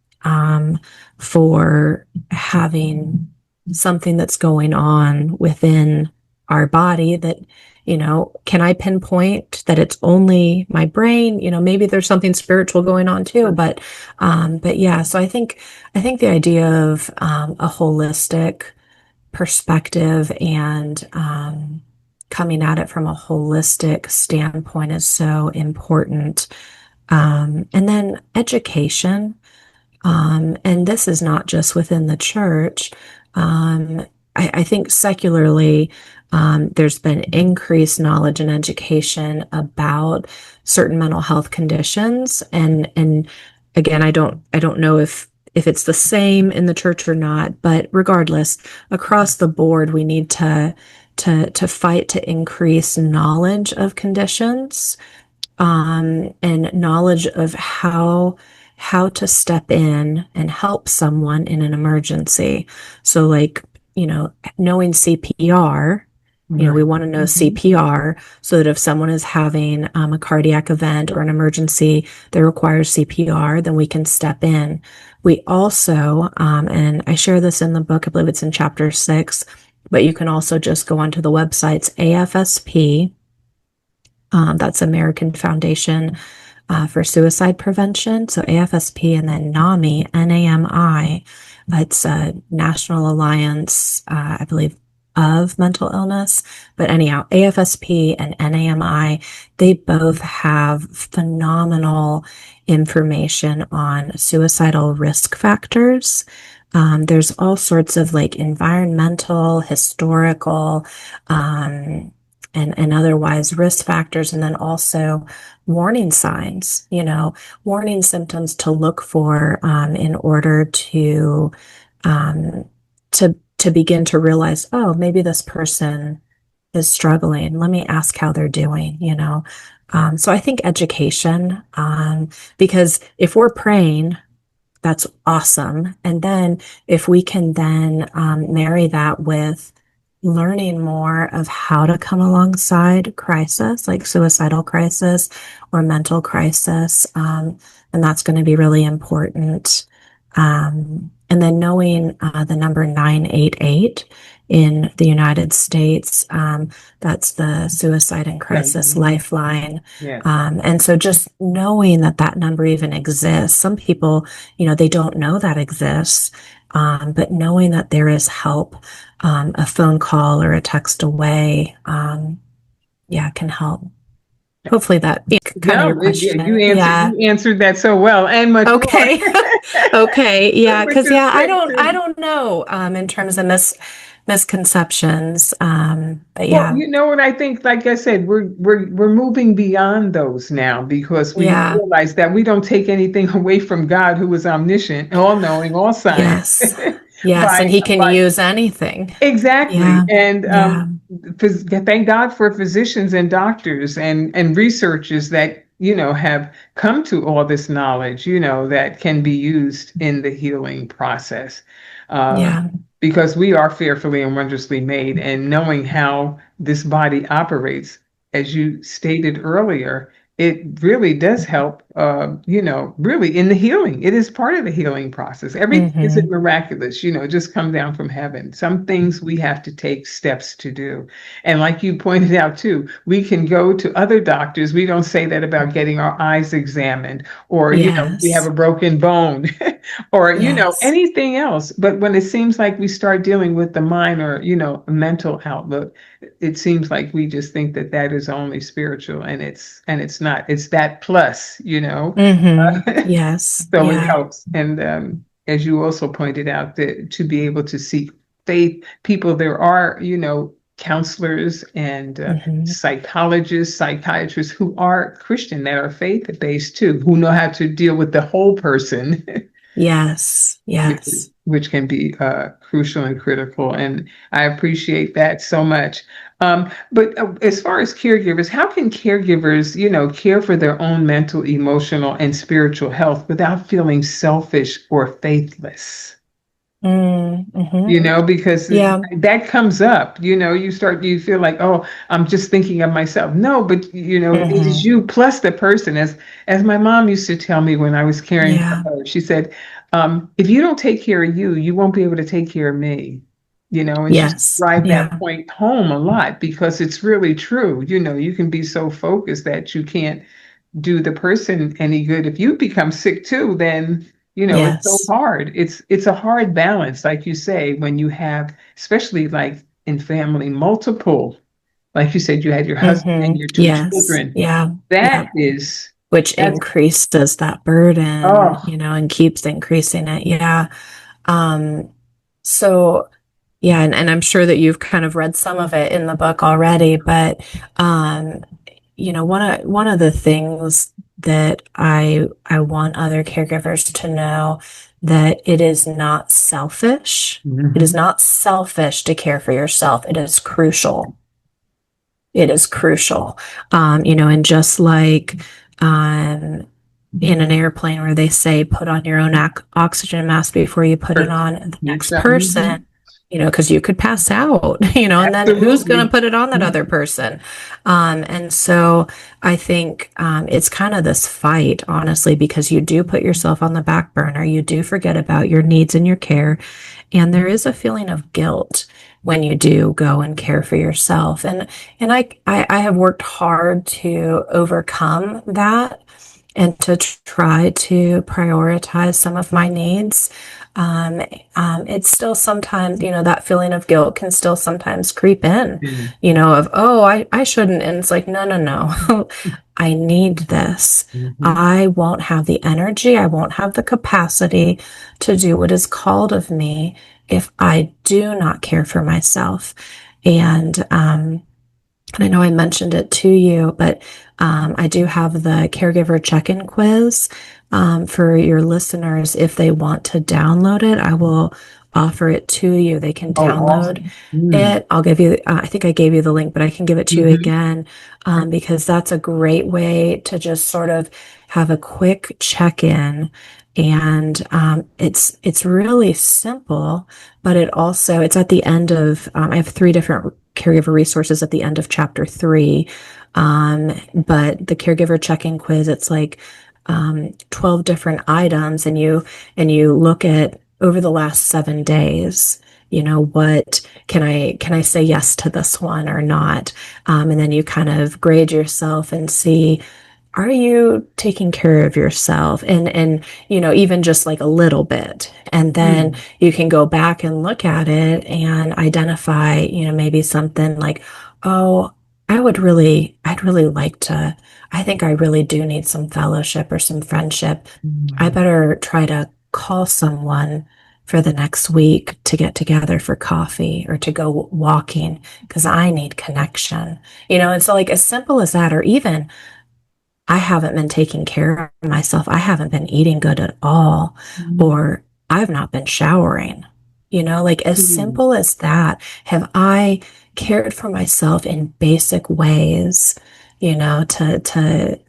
B: for having something that's going on within our body that, can I pinpoint that it's only my brain? Maybe there's something spiritual going on too, but yeah, so I think the idea of a holistic perspective and coming at it from a holistic standpoint is so important. And then education. And this is not just within the church. I think secularly, there's been increased knowledge and education about certain mental health conditions. And again, I don't know if it's the same in the church or not, but regardless, across the board, we need to fight to increase knowledge of conditions, and knowledge of how to step in and help someone in an emergency. So, like, knowing CPR, we
A: Right.
B: want to know
A: Mhm.
B: CPR so that if someone is having a cardiac event or an emergency that requires CPR, then we can step in. We also, and I share this in the book, I believe it's in chapter 6, but you can also just go onto the websites AFSP, that's American Foundation for Suicide Prevention. So AFSP, and then NAMI, NAMI. It's a National Alliance, I believe, of Mental Illness. But anyhow, AFSP and NAMI, they both have phenomenal information on suicidal risk factors. There's all sorts of like environmental, historical, and otherwise risk factors, and then also warning signs, warning symptoms to look for, in order um, to begin to realize, oh, maybe this person is struggling. Let me ask how they're doing. So I think education, because if we're praying, that's awesome. And then if we can then marry that with learning more of how to come alongside crisis, like suicidal crisis or mental crisis, and that's going to be really important. And then knowing the number 988 in the United States, that's the Suicide and
A: Right.
B: Crisis
A: Mhm.
B: Lifeline.
A: Yes.
B: And so just knowing that that number even exists, some people, they don't know that exists, but knowing that there is help, a phone call or a text away, yeah, can help. Hopefully that kind of your
A: No, yeah,
B: question. Yeah.
A: you answered that so well and much more,
B: Okay. Okay. Yeah.
A: which
B: Cause
A: is
B: yeah, I
A: great
B: don't, I
A: too.
B: don't know, in terms of misconceptions. But
A: Well,
B: yeah,
A: you know what I think, like I said, we're moving beyond those now because we
B: yeah,
A: realize that we don't take anything away from God, who is omniscient, all knowing, all science,
B: yes, yes.
A: by
B: And he can
A: by
B: use anything.
A: exactly.
B: Yeah.
A: And
B: Yeah.
A: thank God for physicians and doctors and researchers that, have come to all this knowledge, that can be used in the healing process. Um,
B: Yeah.
A: because we are fearfully and wondrously made, and knowing how this body operates, as you stated earlier, it really does help, really in the healing. It is part of the healing process. Everything isn't
B: Hmm.
A: miraculous, just come down from heaven. Some things we have to take steps to do. And like you pointed out too, we can go to other doctors. We don't say that about getting our eyes examined, or, we have
B: Yes.
A: a broken bone or,
B: Yes.
A: anything else. But when it seems like we start dealing with the mind or, a mental outlook, it seems like we just think that that is only spiritual, and it's not. It's that plus,
B: Hmm.
A: Uh,
B: Yes.
A: so it
B: Yeah.
A: helps. And as you also pointed out, that to be able to seek faith, people, there are, counselors and
B: Hmm.
A: psychologists, psychiatrists who are Christian, that are faith-based too, who know how to deal with the whole person,
B: Yes.
A: which
B: Yes.
A: which can be crucial and critical. And I appreciate that so much. But as far as caregivers, how can caregivers, care for their own mental, emotional, and spiritual health without feeling selfish or faithless?
B: Mm-hmm.
A: Because
B: Yeah.
A: that comes up, you feel like, oh, I'm just thinking of myself. No, but it is
B: Hmm.
A: you plus the person. As my mom used to tell me when I was caring for
B: Yeah.
A: her, she said, if you don't take care of you, you won't be able to take care of me. And she
B: Yes.
A: drive that
B: Yeah.
A: point home a lot, because it's really true. You can be so focused that you can't do the person any good. If you become sick too, then it's so
B: Yes.
A: hard. It's a hard balance, like you say, when you have, especially like in family, multiple like you said, you had your husband and your two
B: Yes.
A: children.
B: Yeah.
A: That
B: Yeah.
A: is,
B: Which
A: that's,
B: increases that burden,
A: oh,
B: and keeps increasing it. Yeah. Um, so yeah, and I'm sure that you've kind of read some of it in the book already, but um, one of the things that I want other caregivers to know that it is not selfish. It is
A: mhm.
B: not selfish to care for yourself. It is crucial. It is crucial. And just like um, in an airplane where they say put on your own oxygen mask before you put it on the next
A: Mhm.
B: person, because you could pass out, and then who's going to
A: Absolutely.
B: put it on that other
A: Mhm.
B: person? And so I think it's kind of this fight, honestly, because you do put yourself on the back burner. You do forget about your needs and your care. And there is a feeling of guilt when you do go and care for yourself. And I have worked hard to overcome that and to try to prioritize some of my needs. Um, it's still sometimes, that feeling of guilt can still sometimes creep in,
A: Yeah.
B: of, oh, I shouldn't. And it's like, no, no, no. I need this.
A: Mhm.
B: I won't have the energy. I won't have the capacity to do what is called of me if I do not care for myself. And I know I mentioned it to you, but I do have the caregiver check-in quiz for your listeners. If they want to download it, I will offer it to you. They can
A: Oh,
B: download
A: awesome. Mm.
B: it. I'll give you, I think I gave you the link, but I can give it to you
A: Mhm.
B: again because that's a great way to just sort of have a quick check-in. And it's really simple, but it's at the end of, I have 3 different caregiver resources at the end of chapter 3. But the caregiver check-in quiz, it's like 12 different items, and you look at over the last 7 days, what can I say yes to this one or not? And then you kind of grade yourself and see, are you taking care of yourself? And even just like a little bit. And then
A: Mm.
B: you can go back and look at it and identify, maybe something like, oh, I'd really like to, I think I really do need some fellowship or some friendship. I
A: Mm.
B: better try to call someone for the next week to get together for coffee or to go walking because I need connection. And so like as simple as that, or even I haven't been taking care of myself. I haven't been eating good at all,
A: Mm.
B: or I've not been showering. Like as
A: Mm.
B: simple as that. Have I cared for myself in basic ways, to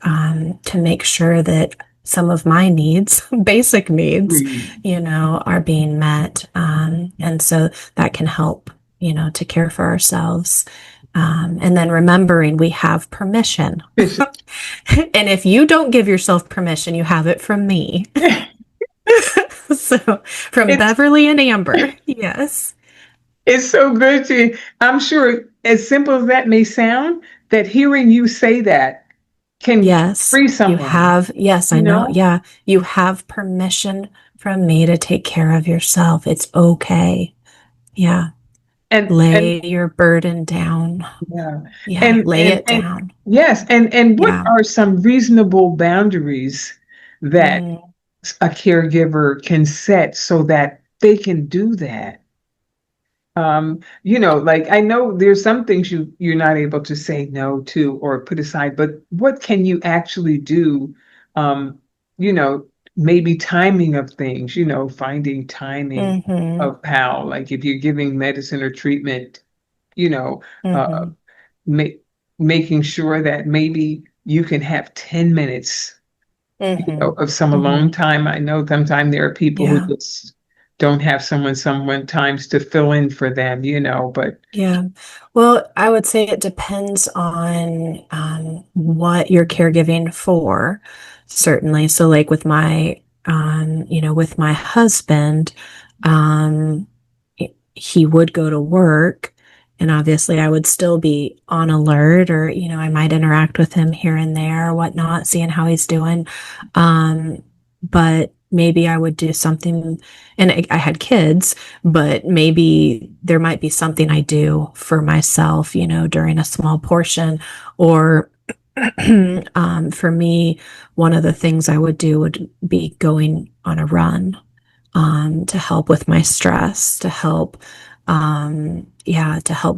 B: make sure that some of my needs, basic needs,
A: Mm.
B: are being met. And so that can help, to care for ourselves. And then remembering we have permission. And if you don't give yourself permission, you have it from me. So from
A: It's
B: Beverly and Amber. Yes.
A: it's so good to, I'm sure, as simple as that may sound, that hearing you say that can
B: Yes.
A: free someone,
B: Yes, I
A: you
B: know.
A: know?
B: Yeah. You have permission from me to take care of yourself. It's okay. Yeah.
A: And
B: Lay your burden down.
A: yeah.
B: Yeah.
A: And
B: Lay
A: and
B: it
A: and
B: down.
A: yes, and what
B: Yeah.
A: are some reasonable boundaries that
B: Mm,
A: a caregiver can set so that they can do that? Like I know there's some things you're not able to say no to or put aside, but what can you actually do? Um, you know, maybe timing of things, finding timing
B: mm-hmm.
A: of how, like if you're giving medicine or treatment, you know, uh,
B: Mm-hmm.
A: ma making sure that maybe you can have 10 minutes,
B: Mm-hmm.
A: of some alone
B: Mm-hmm.
A: time. I know sometimes there are people who
B: Yeah.
A: just don't have someone times to fill in for them, but
B: Yeah. Well, I would say it depends on what you're caregiving for, certainly. So, like with my husband, um, he would go to work, and obviously I would still be on alert, or, I might interact with him here and there or whatnot, seeing how he's doing. But maybe I would do something, and I had kids, but maybe there might be something I do for myself, during a small portion. Or for me, one of the things I would do would be going on a run, to help with my stress, to help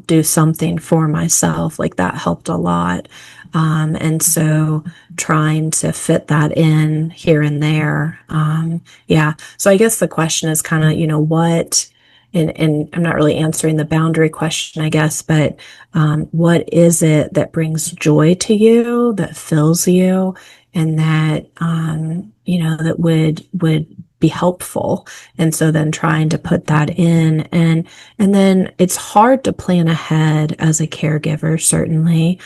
B: do something for myself. Like that helped a lot. And so trying to fit that in here and there. Yeah. So I guess the question is kind of, what, and I'm not really answering the boundary question, I guess, but what is it that brings joy to you, that fills you, and that, that would be helpful. And so then trying to put that in, and then it's hard to plan ahead as a caregiver, certainly.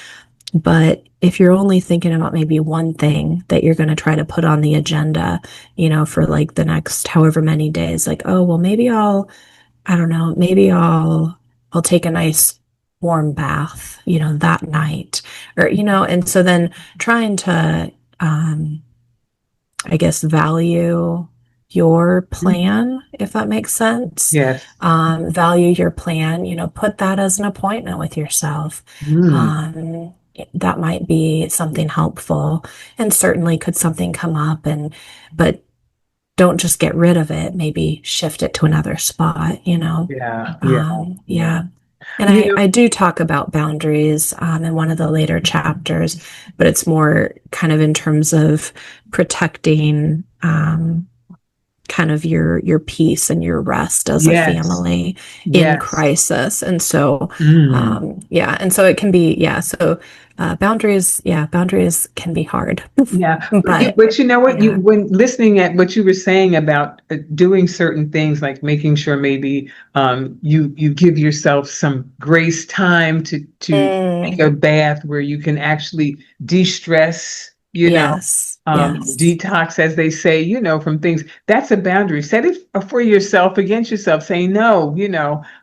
B: But if you're only thinking about maybe one thing that you're going to try to put on the agenda, for like the next however many days, like, oh, well, I don't know, I'll take a nice warm bath, that night, or, and so then trying to, I guess, value your plan, if that makes sense.
A: Yes.
B: Value your plan, put that as an appointment with yourself.
A: Mm.
B: That might be something helpful. And certainly could something come up, but don't just get rid of it, maybe shift it to another spot,
A: Yeah. Yeah.
B: Yeah. And
A: You know,
B: I do talk about boundaries in one of the later chapters, but it's more kind of in terms of protecting kind of your peace and your rest as a
A: yes.
B: family in
A: Yes.
B: crisis. And so,
A: Mm.
B: and so it can be, so boundaries can be hard.
A: Yeah,
B: But
A: but you know what?
B: yeah.
A: When listening at what you were saying about doing certain things, like making sure maybe you give yourself some grace time to take
B: Mm,
A: a bath where you can actually de-stress,
B: yes, yes.
A: detox, as they say, from things. That's a boundary. Set it for yourself, against yourself, saying, no,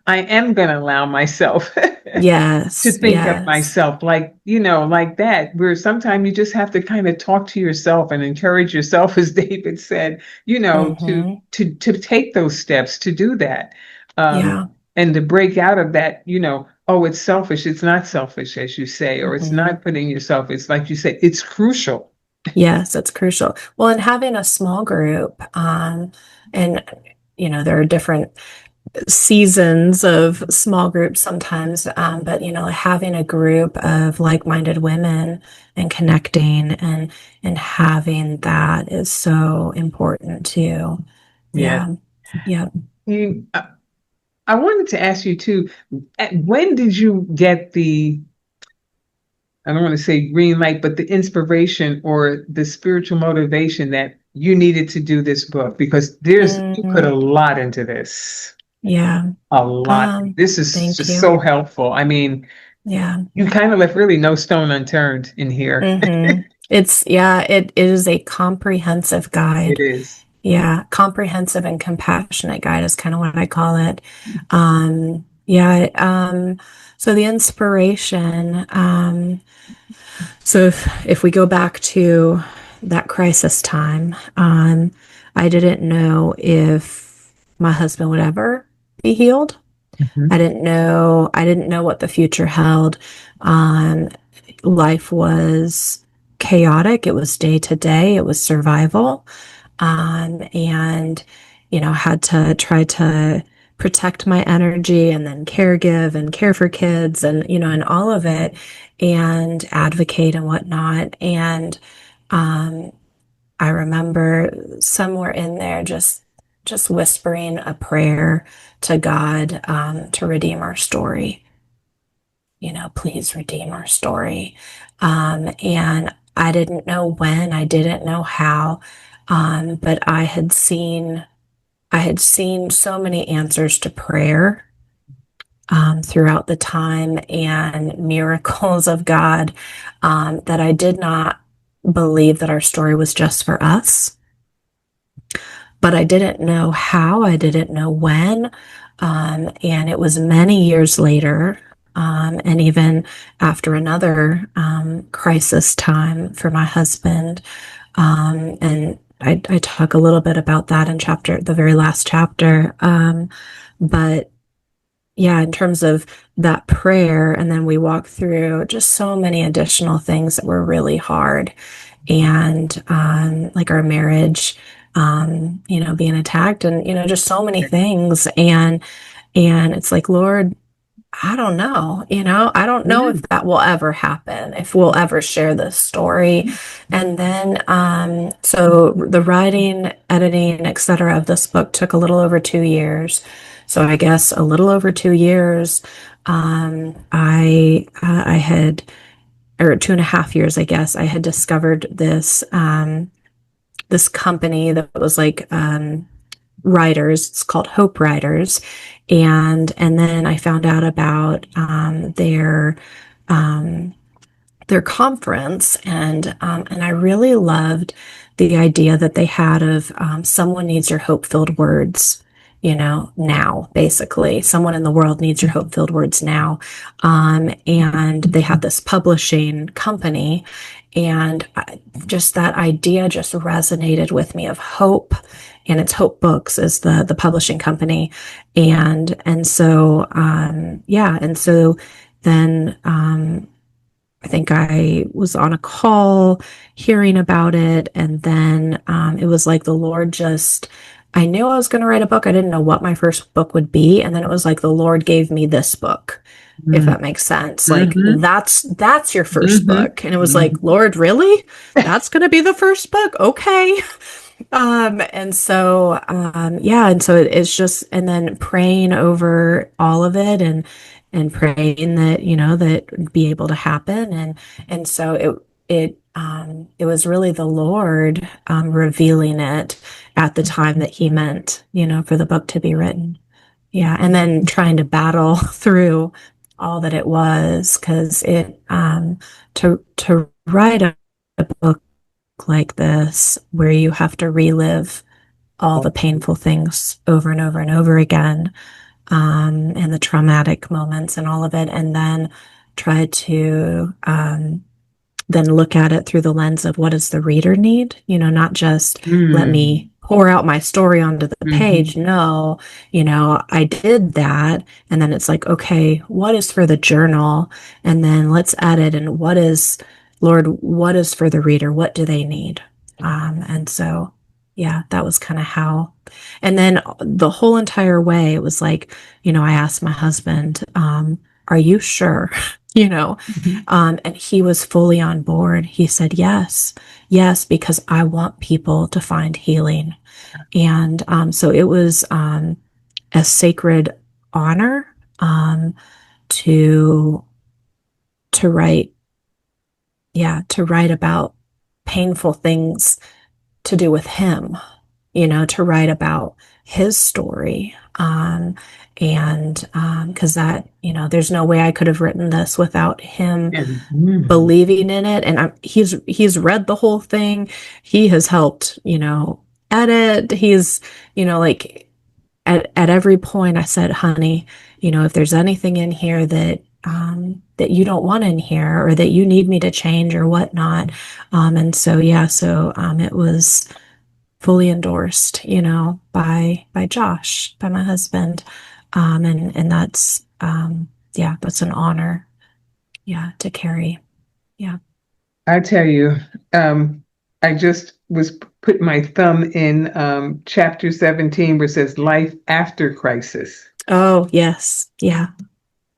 A: I am going to allow myself to
B: Yes,
A: think of
B: yes.
A: myself, like, like that, where sometimes you just have to kind of talk to yourself and encourage yourself, as David said,
B: Mm-hmm.
A: to take those steps to do that. Um,
B: Yeah.
A: and to break out of that, oh, it's selfish. It's not selfish, as you say, or it's
B: Mm-hmm.
A: not putting yourself, it's like you say, it's crucial.
B: Yes, it's crucial. Well, and having a small group, and there are different seasons of small groups sometimes, but having a group of like-minded women and connecting and having that is so important too.
A: Yeah.
B: Yeah, yeah.
A: You, I wanted to ask you too, when did you get I don't want to say green light, but the inspiration or the spiritual motivation that you needed to do this book? Because you put
B: Hmm.
A: a lot into this,
B: Yeah.
A: a lot. This is
B: Thank
A: just
B: you.
A: so helpful. I mean,
B: Yeah.
A: you kind of left really no stone unturned in here.
B: It is a comprehensive
A: It
B: guide.
A: is.
B: Yeah, comprehensive and compassionate guide is kind of what I call it. So the inspiration, so if we go back to that crisis time, I didn't know if my husband would ever be healed.
A: Mhm.
B: I didn't know what the future held. Um, Life was chaotic. It was day to day. It was survival. And, had to try to protect my energy and then caregive and care for kids and, and all of it and advocate and whatnot. And, um, I remember somewhere in there just whispering a prayer to God, to redeem our story. Please redeem our story. And I didn't know when, I didn't know how, but I had seen so many answers to prayer throughout the time and miracles of God, that I did not believe that our story was just for us. But I didn't know how, I didn't know when. And it was many years later, and even after another crisis time for my husband, and I talk a little bit about that in the very last chapter. But yeah, in terms of that prayer, and then we walk through just so many additional things that were really hard, and like our marriage, being attacked, and just so many things, and it's like, Lord, I don't know, I don't know
A: Yeah.
B: if that will ever happen, if we'll ever share this story. And then, so the writing, editing, etc. of this book took a little over 2 years. So I guess a little over 2 years, I had, or 2.5 years, I guess, I had discovered this company that was like, writers. It's called Hope Writers, and then I found out about their conference, and I really loved the idea that they had of someone needs your hope filled words. Now, basically, someone in the world needs your hope filled words now. And they had this publishing company, and just that idea just resonated with me of hope. And it's Hope Books is the publishing company. And so, yeah. And so then, I think I was on a call hearing about it. And then it was like the Lord I knew I was going to write a book. I didn't know what my first book would be. And then it was like the Lord gave me this book, if
A: Mm-hmm.
B: that makes sense. Like
A: Mm-hmm.
B: that's your first
A: Mm-hmm.
B: book. And it was like,
A: Mm-hmm.
B: Lord, really? That's going to be the first book? Okay. And so, yeah, and so it's just, and then praying over all of it, and praying that, that would be able to happen. And so it was really the Lord, revealing it at the time that he meant, for the book to be written. Yeah. And then trying to battle through all that it was, because to write a book like this, where you have to relive all the painful things over and over and over again, and the traumatic moments and all of it, and then try to then look at it through the lens of what does the reader need? Not just let
A: Mm-hmm.
B: me pour out my story onto the
A: Mm-hmm.
B: page. No, I did that. And then it's like, okay, what is for the journal? And then let's edit. And Lord, what is for the reader? What do they need? And so, yeah, that was kind of how. And then the whole entire way, it was like, I asked my husband, are you sure? you know, and he was fully on board. He said, yes, yes, because I want people to find healing. And so it was a sacred honor, to to write, yeah, to write about painful things to do with him, to write about his story. And because there's no way I could have written this without him
A: Mm-hmm.
B: believing in it. And he's read the whole thing. He has helped, edit. He's, like at every point I said, honey, if there's anything in here that you don't want in here, or that you need me to change or whatnot. And so, yeah, so it was fully endorsed, by Josh, by my husband. And that's, yeah, that's an honor, yeah, to carry. Yeah.
A: I tell you, um, I just was put my thumb in chapter 17 where it says life after crisis,
B: Oh, yes. Yeah. Yeah.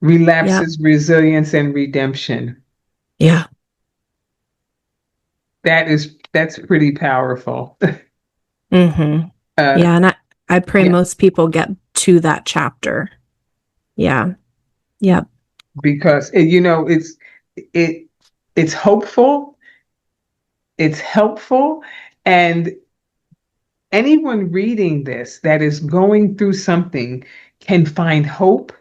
A: relapses, resilience, and redemption.
B: Yeah.
A: That's pretty powerful.
B: Mm-hmm.
A: Uh,
B: Yeah. And I pray
A: yeah,
B: most people get to that chapter. Yeah. Yep.
A: because it it's hopeful, it's helpful, and anyone reading this that is going through something can find hope,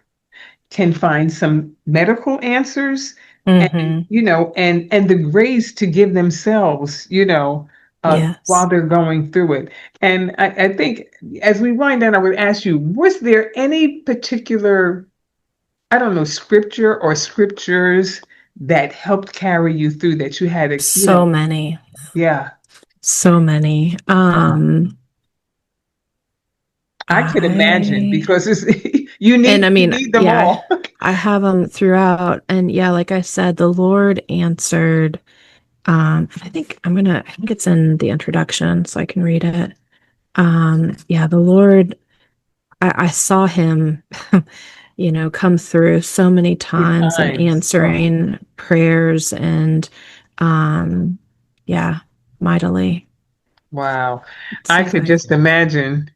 A: can find some medical answers, and
B: Mm-hmm.
A: and the grace to give themselves, while
B: Yes.
A: they're going through it. And I think as we wind down, I would ask you, was there any particular, I don't know, scripture or scriptures that helped carry you through, that you had to,
B: So many.
A: yeah.
B: So many.
A: I could imagine
B: I
A: because it's
B: and I
A: you
B: mean,
A: need them
B: yeah,
A: all.
B: I have them throughout. And yeah, like I said, the Lord answered. I think it's in the introduction, so I can read it. Yeah, the Lord, I saw him, come through so many
A: Good
B: times and
A: times. Oh,
B: answering prayers and, um, yeah, mightily.
A: wow.
B: Let's
A: I
B: see if
A: could
B: I
A: just imagine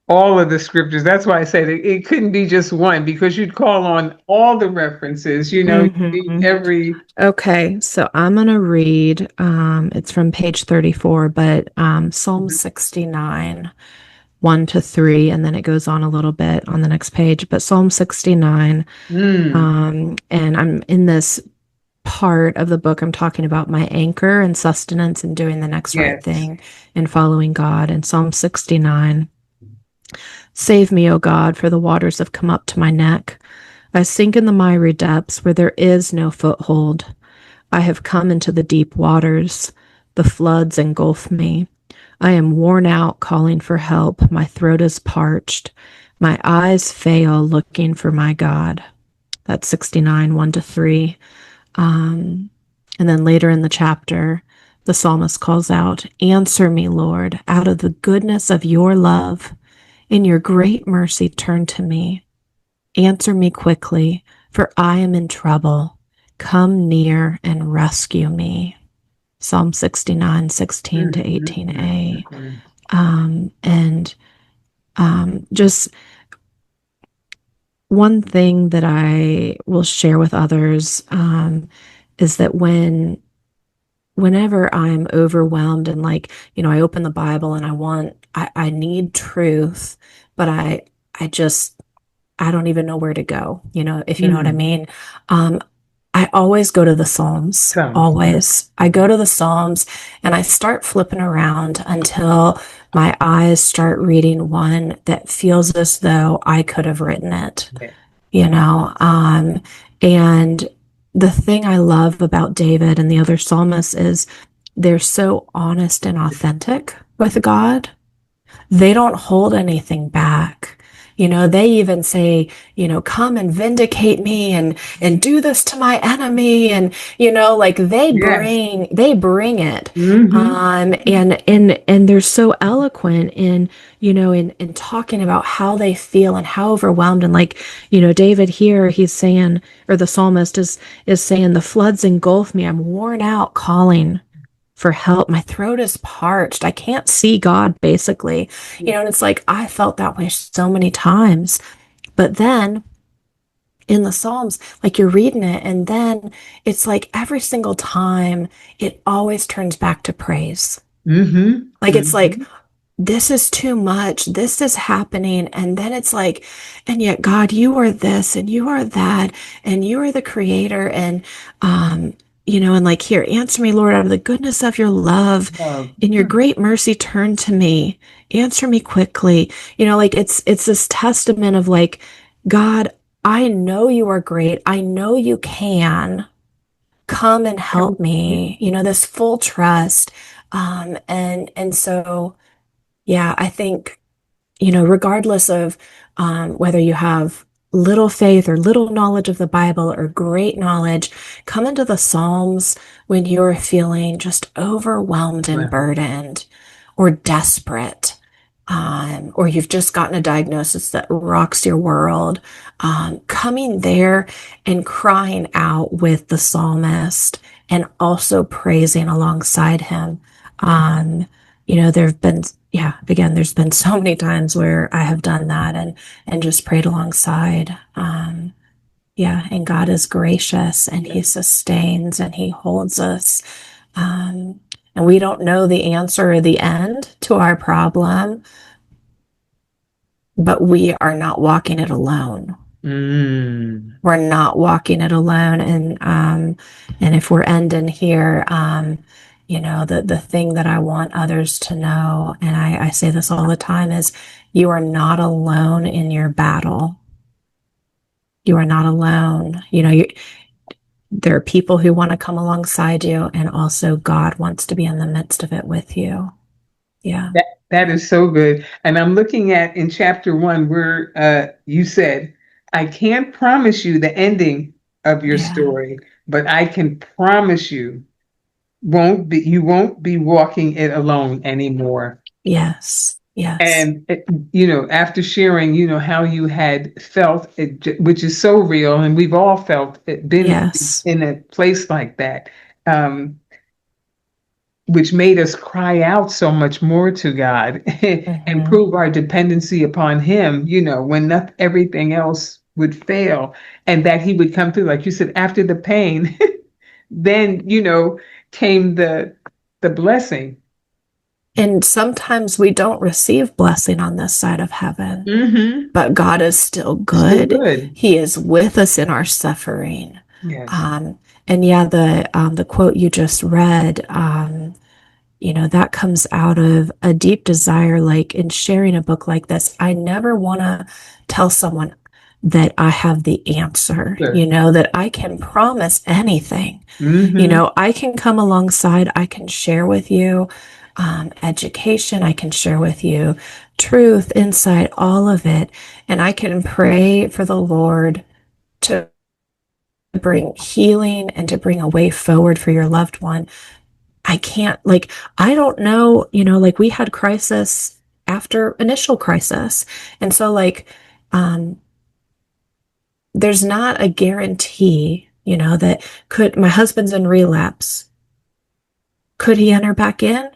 A: all of the scriptures. That's why I said it couldn't be just one because you'd call on all the references, you need
B: Mhm.
A: every.
B: Okay, so I'm gonna read, it's from page 34, but Psalm
A: Mhm.
B: 69, 1 to 3, and then it goes on a little bit on the next page. But Psalm 69,
A: Mm,
B: and I'm in this part of the book, I'm talking about my anchor and sustenance and doing the next right
A: yes.
B: thing and following God. In Psalm 69, save me, O God, for the waters have come up to my neck. I sink in the miry depths where there is no foothold. I have come into the deep waters. The floods engulf me. I am worn out calling for help. My throat is parched. My eyes fail looking for my God. That's 69, 1 to 3. Um, and then later in the chapter, the psalmist calls out, answer me, Lord, out of the goodness of your love. In your great mercy, turn to me. Answer me quickly, for I am in trouble. Come near and rescue me. Psalm 69, 16
A: Mm,
B: to
A: mm, mm,
B: 18a.
A: mm,
B: And just one thing that I will share with others is that whenever I'm overwhelmed and like, I open the Bible and I need truth, but I just, I don't even know where to go, if you know what I
A: mm.
B: mean. Um, I always go to the Psalms,
A: Comes.
B: always. I go to the Psalms and I start flipping around until my eyes start reading one that feels as though I could have written it,
A: Yeah.
B: you know. And the thing I love about David and the other psalmists is they're so honest and authentic with God. They don't hold anything back. They even say, come and vindicate me and do this to my enemy. And, like
A: Yes.
B: they bring it.
A: Hmm.
B: And they're so eloquent in talking about how they feel and how overwhelmed. And like, David here, he's saying, or the psalmist is saying, the floods engulf me. I'm worn out calling for help. My throat is parched. I can't see God, basically. And it's like I felt that way so many times. But then in the Psalms, like you're reading it, and then it's like every single time it always turns back to praise.
A: Hmm.
B: Like it's like,
A: Hmm.
B: this is too much. This is happening. And then it's like, and yet, God, you are this and you are that, and you are the creator. And like here, answer me, Lord, out of the goodness of your love.
A: Love.
B: In your great mercy, turn to me. Answer me quickly. Like it's this testament of like, God, I know you are great. I know you can come and help me. This full trust. And so yeah, I think, regardless of whether you have little faith or little knowledge of the Bible or great knowledge, come into the Psalms when you're feeling just overwhelmed and
A: Well.
B: burdened or desperate. Or you've just gotten a diagnosis that rocks your world, coming there and crying out with the psalmist and also praising alongside him. Um, there have been, yeah, again, there's been so many times where I have done that and just prayed alongside. Yeah, and God is gracious and He sustains and He holds us. Um, and we don't know the answer or the end to our problem, but we are not walking it alone.
A: Mm.
B: We're not walking it alone. And if we're ending here, the thing that I want others to know, and I say this all the time, is you are not alone in your battle. You are not alone. there are people who want to come alongside you, and also God wants to be in the midst of it with you. Yeah.
A: That is so good. And I'm looking at in chapter 1 where you said, I can't promise you the ending of your
B: Yeah.
A: story, but I can promise you won't be walking it alone anymore.
B: Yes. Yes.
A: And after sharing, how you had felt it, which is so real, and we've all felt it, been
B: Yes.
A: in a place like that. Which made us cry out so much more to God and
B: Hmm.
A: prove our dependency upon Him, when not everything else would fail, and that He would come through. Like you said, after the pain, then, came the blessing.
B: And sometimes we don't receive blessing on this side of heaven,
A: Mm-hmm.
B: but God is still
A: Still
B: good.
A: good.
B: He is with us in our suffering.
A: Yes.
B: And yeah, the quote you just read, that comes out of a deep desire, like in sharing a book like this. I never want to tell someone that I have the answer,
A: Sure.
B: that I can promise anything.
A: Mm-hmm.
B: I can come alongside, I can share with you education, I can share with you truth, insight, all of it. And I can pray for the Lord to bring healing and to bring a way forward for your loved one. I can't, like, I don't know, like we had crisis after initial crisis. And so, like, there's not a guarantee, that my husband's in relapse. Could he enter back in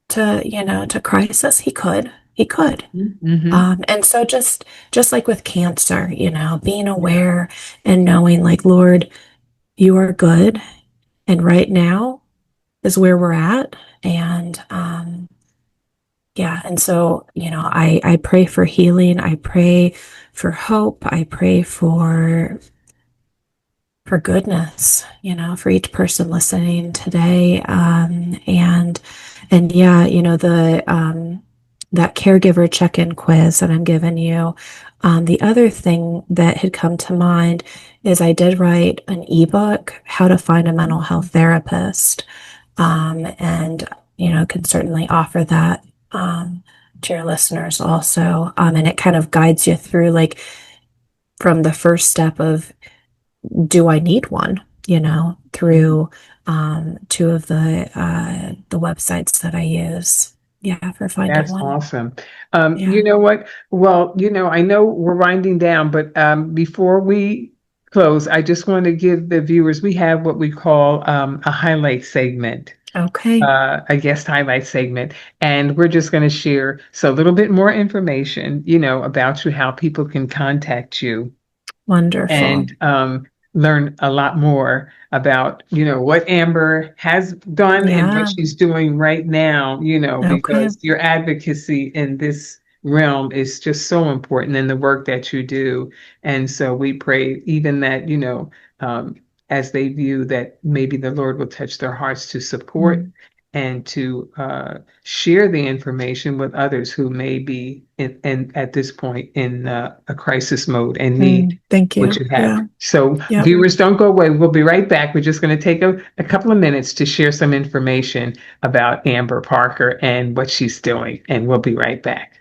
B: to crisis? He could.
A: Mm-hmm.
B: And so just like with cancer, being aware and knowing like, Lord, you are good. And right now is where we're at. And, yeah. And so, I pray for healing. I pray for hope. I pray for goodness, for each person listening today. And yeah, that caregiver check-in quiz that I'm giving you. The other thing that had come to mind is I did write an ebook, How to Find a Mental Health Therapist. And, can certainly offer that, to your listeners also. And it kind of guides you through like from the first step of, do I need one? Through two of the websites that I use. Yeah, for finding
A: That's
B: one.
A: awesome.
B: Yeah.
A: You know what? Well, I know we're winding down, but before we close, I just want to give the viewers, we have what we call a highlight segment,
B: Okay.
A: a guest highlight segment, and we're just going to share so a little bit more information, about you, how people can contact you
B: Wonderful.
A: and learn a lot more about, what Amber has done and what
B: Yeah.
A: she's doing right now,
B: Okay.
A: because your advocacy in this realm is just so important in the work that you do. And so we pray even that, as they view that maybe the Lord will touch their hearts to support
B: Mm.
A: and to share the information with others who may be in at this point in a crisis mode and need
B: Thank
A: what
B: you.
A: you have.
B: Yeah.
A: So
B: Yep.
A: viewers, don't go away. We'll be right back. We're just going to take a couple of minutes to share some information about Amber Parker and what she's doing, and we'll be right back.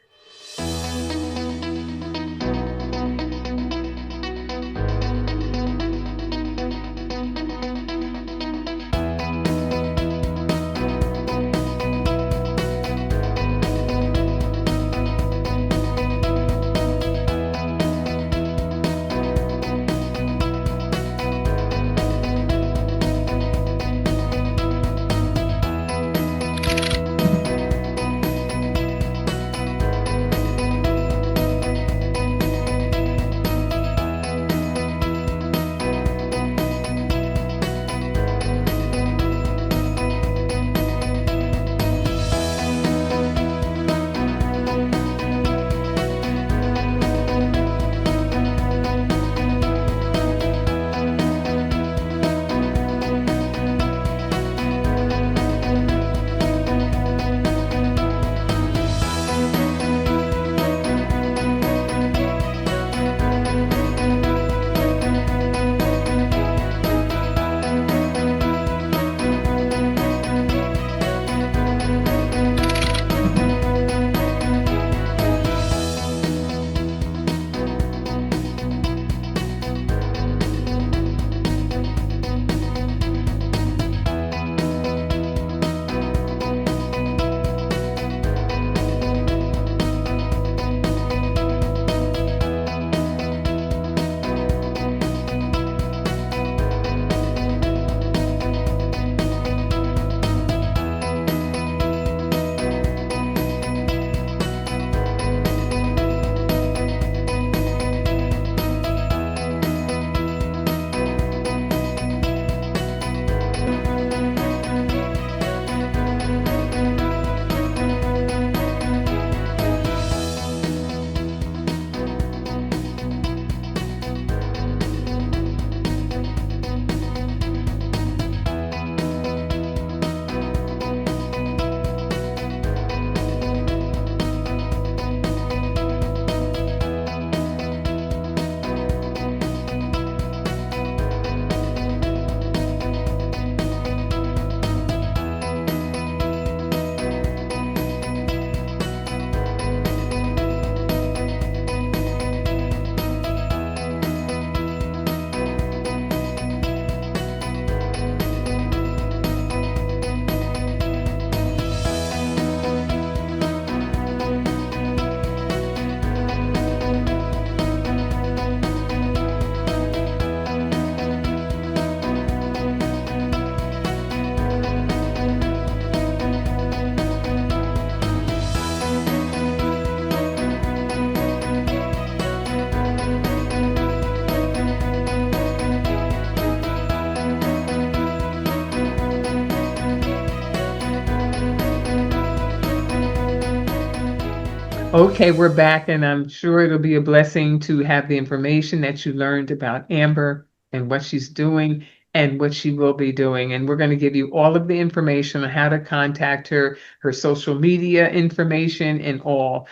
A: Okay, we're back, and I'm sure it'll be a blessing to have the information that you learned about Amber and what she's doing and what she will be doing. And we're going to give you all of the information on how to contact her, her social media information, and all,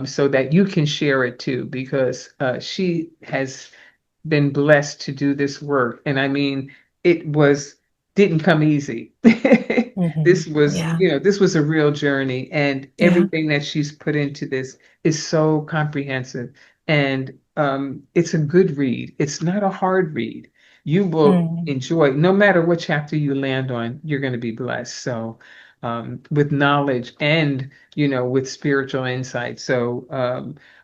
A: so that you can share it too, because she has been blessed to do this work. And I mean, it was didn't come easy. This was,
B: Yeah.
A: this was a real journey, and
B: Yeah.
A: everything that she's put into this is so comprehensive. And it's a good read. It's not a hard read. You will
B: Mm.
A: enjoy, no matter what chapter you land on, you're going to be blessed. So, with knowledge and, with spiritual insight. So,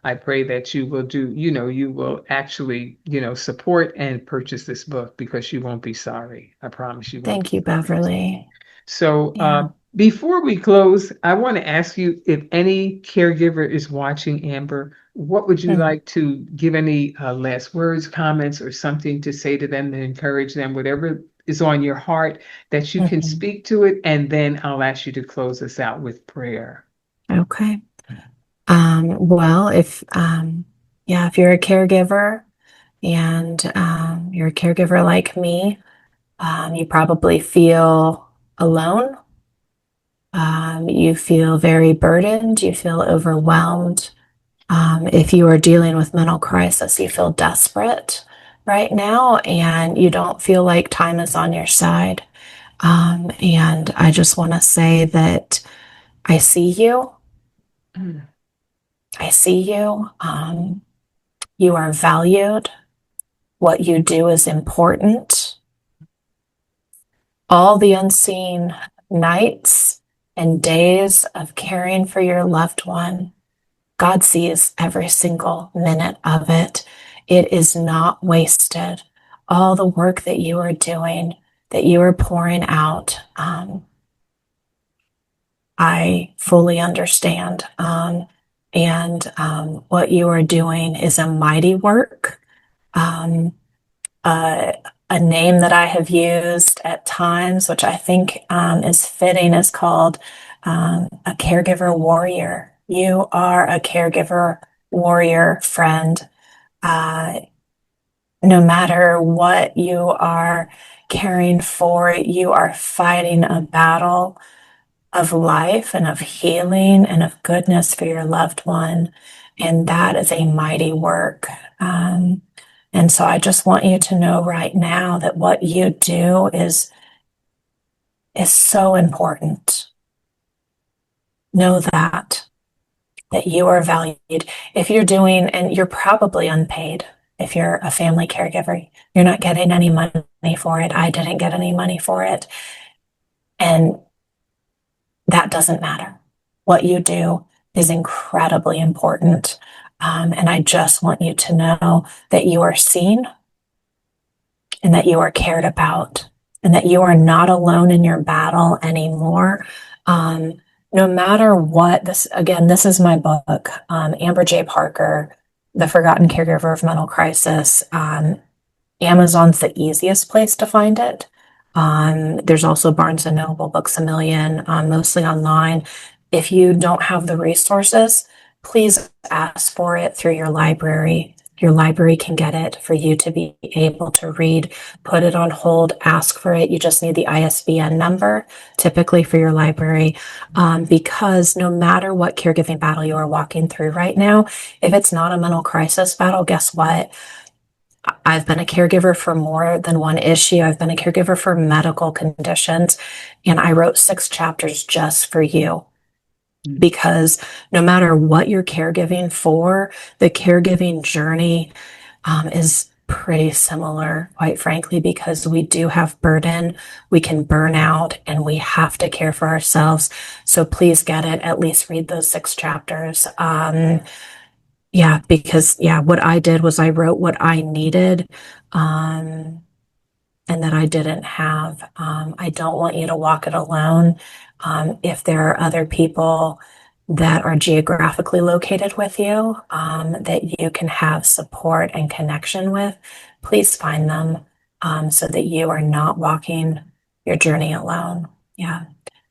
A: I pray that you will you will actually, support and purchase this book because you won't be sorry. I promise you won't be
B: Thank you,
A: sorry.
B: Beverly.
A: So,
B: Yeah.
A: before we close, I want to ask you if any caregiver is watching Amber, what would you
B: Mm.
A: like to give any last words, comments, or something to say to them to encourage them, whatever is on your heart that you can
B: Mhm.
A: speak to it, and then I'll ask you to close us out with prayer.
B: Okay. Well, if you're a caregiver and you're a caregiver like me, you probably feel alone. You feel very burdened. You feel overwhelmed. If you are dealing with mental crisis, you feel desperate right now and you don't feel like time is on your side. And I just want to say that I see you.
A: Mm.
B: I see you. You are valued. What you do is important. All the unseen nights and days of caring for your loved one, God sees every single minute of it. It is not wasted. All the work that you are doing, that you are pouring out, I fully understand. And what you are doing is a mighty work. Um, uh, a name that I have used at times, which I think is fitting, is called a caregiver warrior. You are a caregiver warrior, friend. Uh, no matter what you are caring for, you are fighting a battle of life and of healing and of goodness for your loved one. And that is a mighty work. Um, and so I just want you to know right now that what you do is so important. Know that you are valued. If you're doing, and you're probably unpaid, if you're a family caregiver, you're not getting any money for it. I didn't get any money for it. And that doesn't matter. What you do is incredibly important. And I just want you to know that you are seen and that you are cared about and that you are not alone in your battle anymore. Um, no matter what, this is my book, Amber J. Parker, The Forgotten Caregiver of Mental Crisis. Amazon's the easiest place to find it. There's also Barnes and Noble, Books a Million, mostly online. If you don't have the resources, please ask for it through your library. Your library can get it for you to be able to read. Put it on hold, ask for it. You just need the ISBN number, typically for your library, because no matter what caregiving battle you are walking through right now, if it's not a mental crisis battle, guess what? I've been a caregiver for more than one issue. I've been a caregiver for medical conditions, and I wrote 6 chapters just for you
A: Mm.
B: because no matter what you're caregiving for, the caregiving journey is pretty similar, quite frankly, because we do have burden, we can burn out, and we have to care for ourselves. So please get it, at least read those 6 chapters. Yeah, because what I did was I wrote what I needed, um, and that I didn't have. I don't want you to walk it alone. If there are other people that are geographically located with you, that you can have support and connection with, please find them, so that you are not walking your journey alone. Yeah,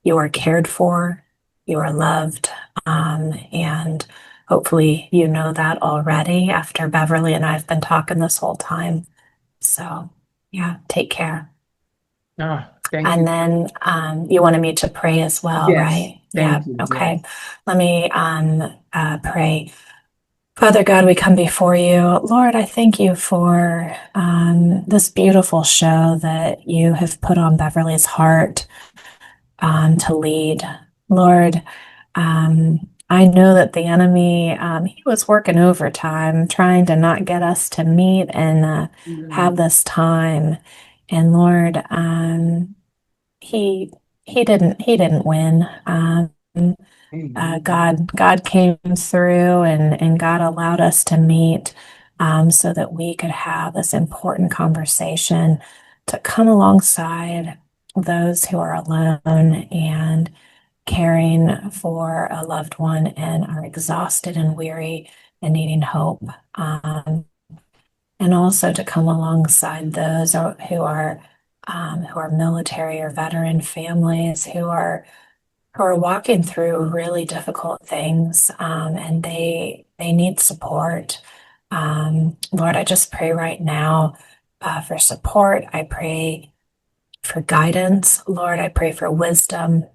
B: you are cared for, you are loved, and hopefully you know that already after Beverly and I have been talking this whole time. So, yeah, take care.
A: Ah, thank
B: And
A: you.
B: then you wanted me to pray as well,
A: Yes,
B: right? Yeah,
A: thank you.
B: okay.
A: Yes.
B: Let me pray. Father God, we come before you. Lord, I thank you for this beautiful show that you have put on Beverly's heart to lead. Lord, I know that the enemy, he was working overtime trying to not get us to meet and have
A: Mhm.
B: this time. And Lord, he he didn't win.
A: Amen.
B: God came through and God allowed us to meet so that we could have this important conversation to come alongside those who are alone and caring for a loved one and are exhausted and weary and needing hope. And also to come alongside those who are military or veteran families who are walking through really difficult things, and they need support. Lord, I just pray right now for support. I pray for guidance. Lord, I pray for wisdom.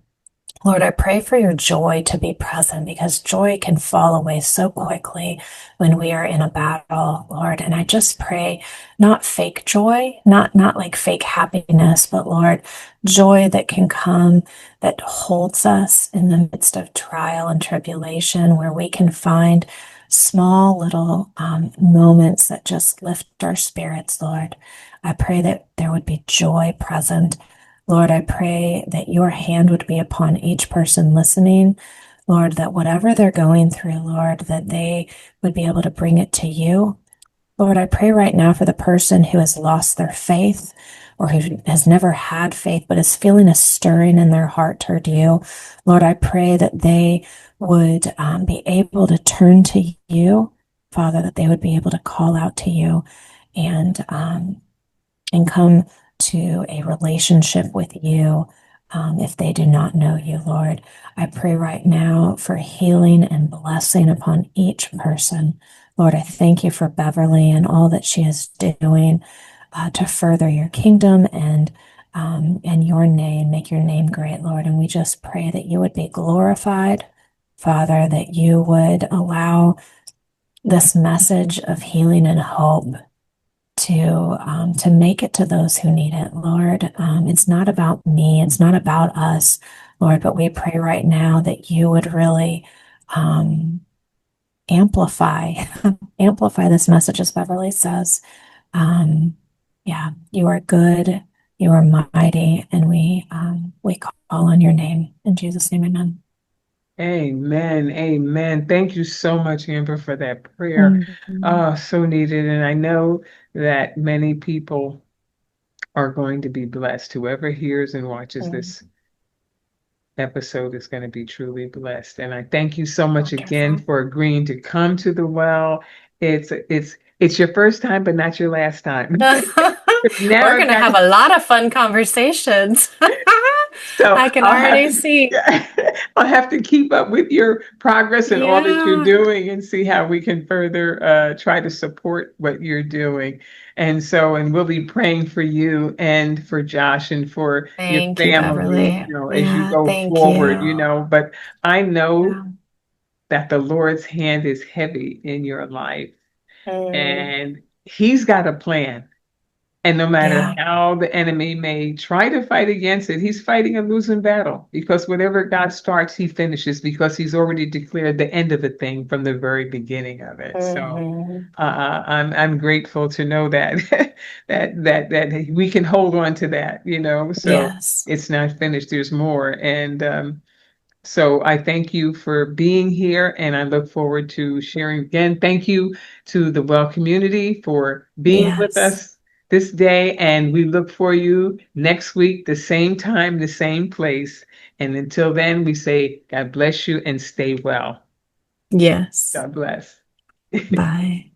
B: Lord, I pray for your joy to be present because joy can fall away so quickly when we are in a battle, Lord. And I just pray not fake joy, not like fake happiness, but Lord, joy that can come that holds us in the midst of trial and tribulation, where we can find small little moments that just lift our spirits, Lord. I pray that there would be joy present. Lord, I pray that your hand would be upon each person listening. Lord, that whatever they're going through, Lord, that they would be able to bring it to you. Lord, I pray right now for the person who has lost their faith or who has never had faith but is feeling a stirring in their heart toward you. Lord, I pray that they would be able to turn to you, Father, that they would be able to call out to you and come to a relationship with you if they do not know you, Lord. I pray right now for healing and blessing upon each person. Lord, I thank you for Beverly and all that she is doing to further your kingdom and your name, make your name great, Lord. And we just pray that you would be glorified, Father, that you would allow this message of healing and hope to make it to those who need it, Lord. It's not about me, it's not about us, Lord, but we pray right now that you would really um, amplify amplify this message, as Beverly says. Um, yeah, you are good, you are mighty, and we call on your name in Jesus' name, amen.
A: Amen. Amen. Thank you so much, Amber, for that prayer.
B: Mhm.
A: So needed. And I know that many people are going to be blessed. Whoever hears and watches this episode is going to be truly blessed. And I thank you so much again
B: Wonderful.
A: for agreeing to come to the well. It's your first time, but not your last time.
B: We're
A: Now
B: going
A: it's
B: to
A: not.
B: have a lot of fun conversations.
A: So
B: I can
A: I'll have
B: already
A: to,
B: see.
A: I'll have to keep up with your progress and all that you're
B: Yeah.
A: doing and see how we can further try to support what you're doing. And we'll be praying for you and for Josh and for your
B: Thank you,
A: family,
B: Beverly.
A: as you
B: Yeah,
A: go
B: thank
A: forward,
B: you.
A: but I know
B: Yeah.
A: that the Lord's hand is heavy in your life
B: Mm,
A: and he's got a plan. And no matter
B: yeah.
A: how the enemy may try to fight against it, he's fighting a losing battle because whatever God starts, he finishes because he's already declared the end of a thing from the very beginning of it. So
B: Hmm.
A: I'm grateful to know that that we can hold on to that, So
B: Yes.
A: it's not finished. There's more, and so I thank you for being here and I look forward to sharing again. Thank you to the Well community for being with
B: Yes.
A: us this day. And we look for you next week, the same time, the same place. And until then, we say, God bless you and stay well.
B: Yes.
A: God bless.
B: Bye.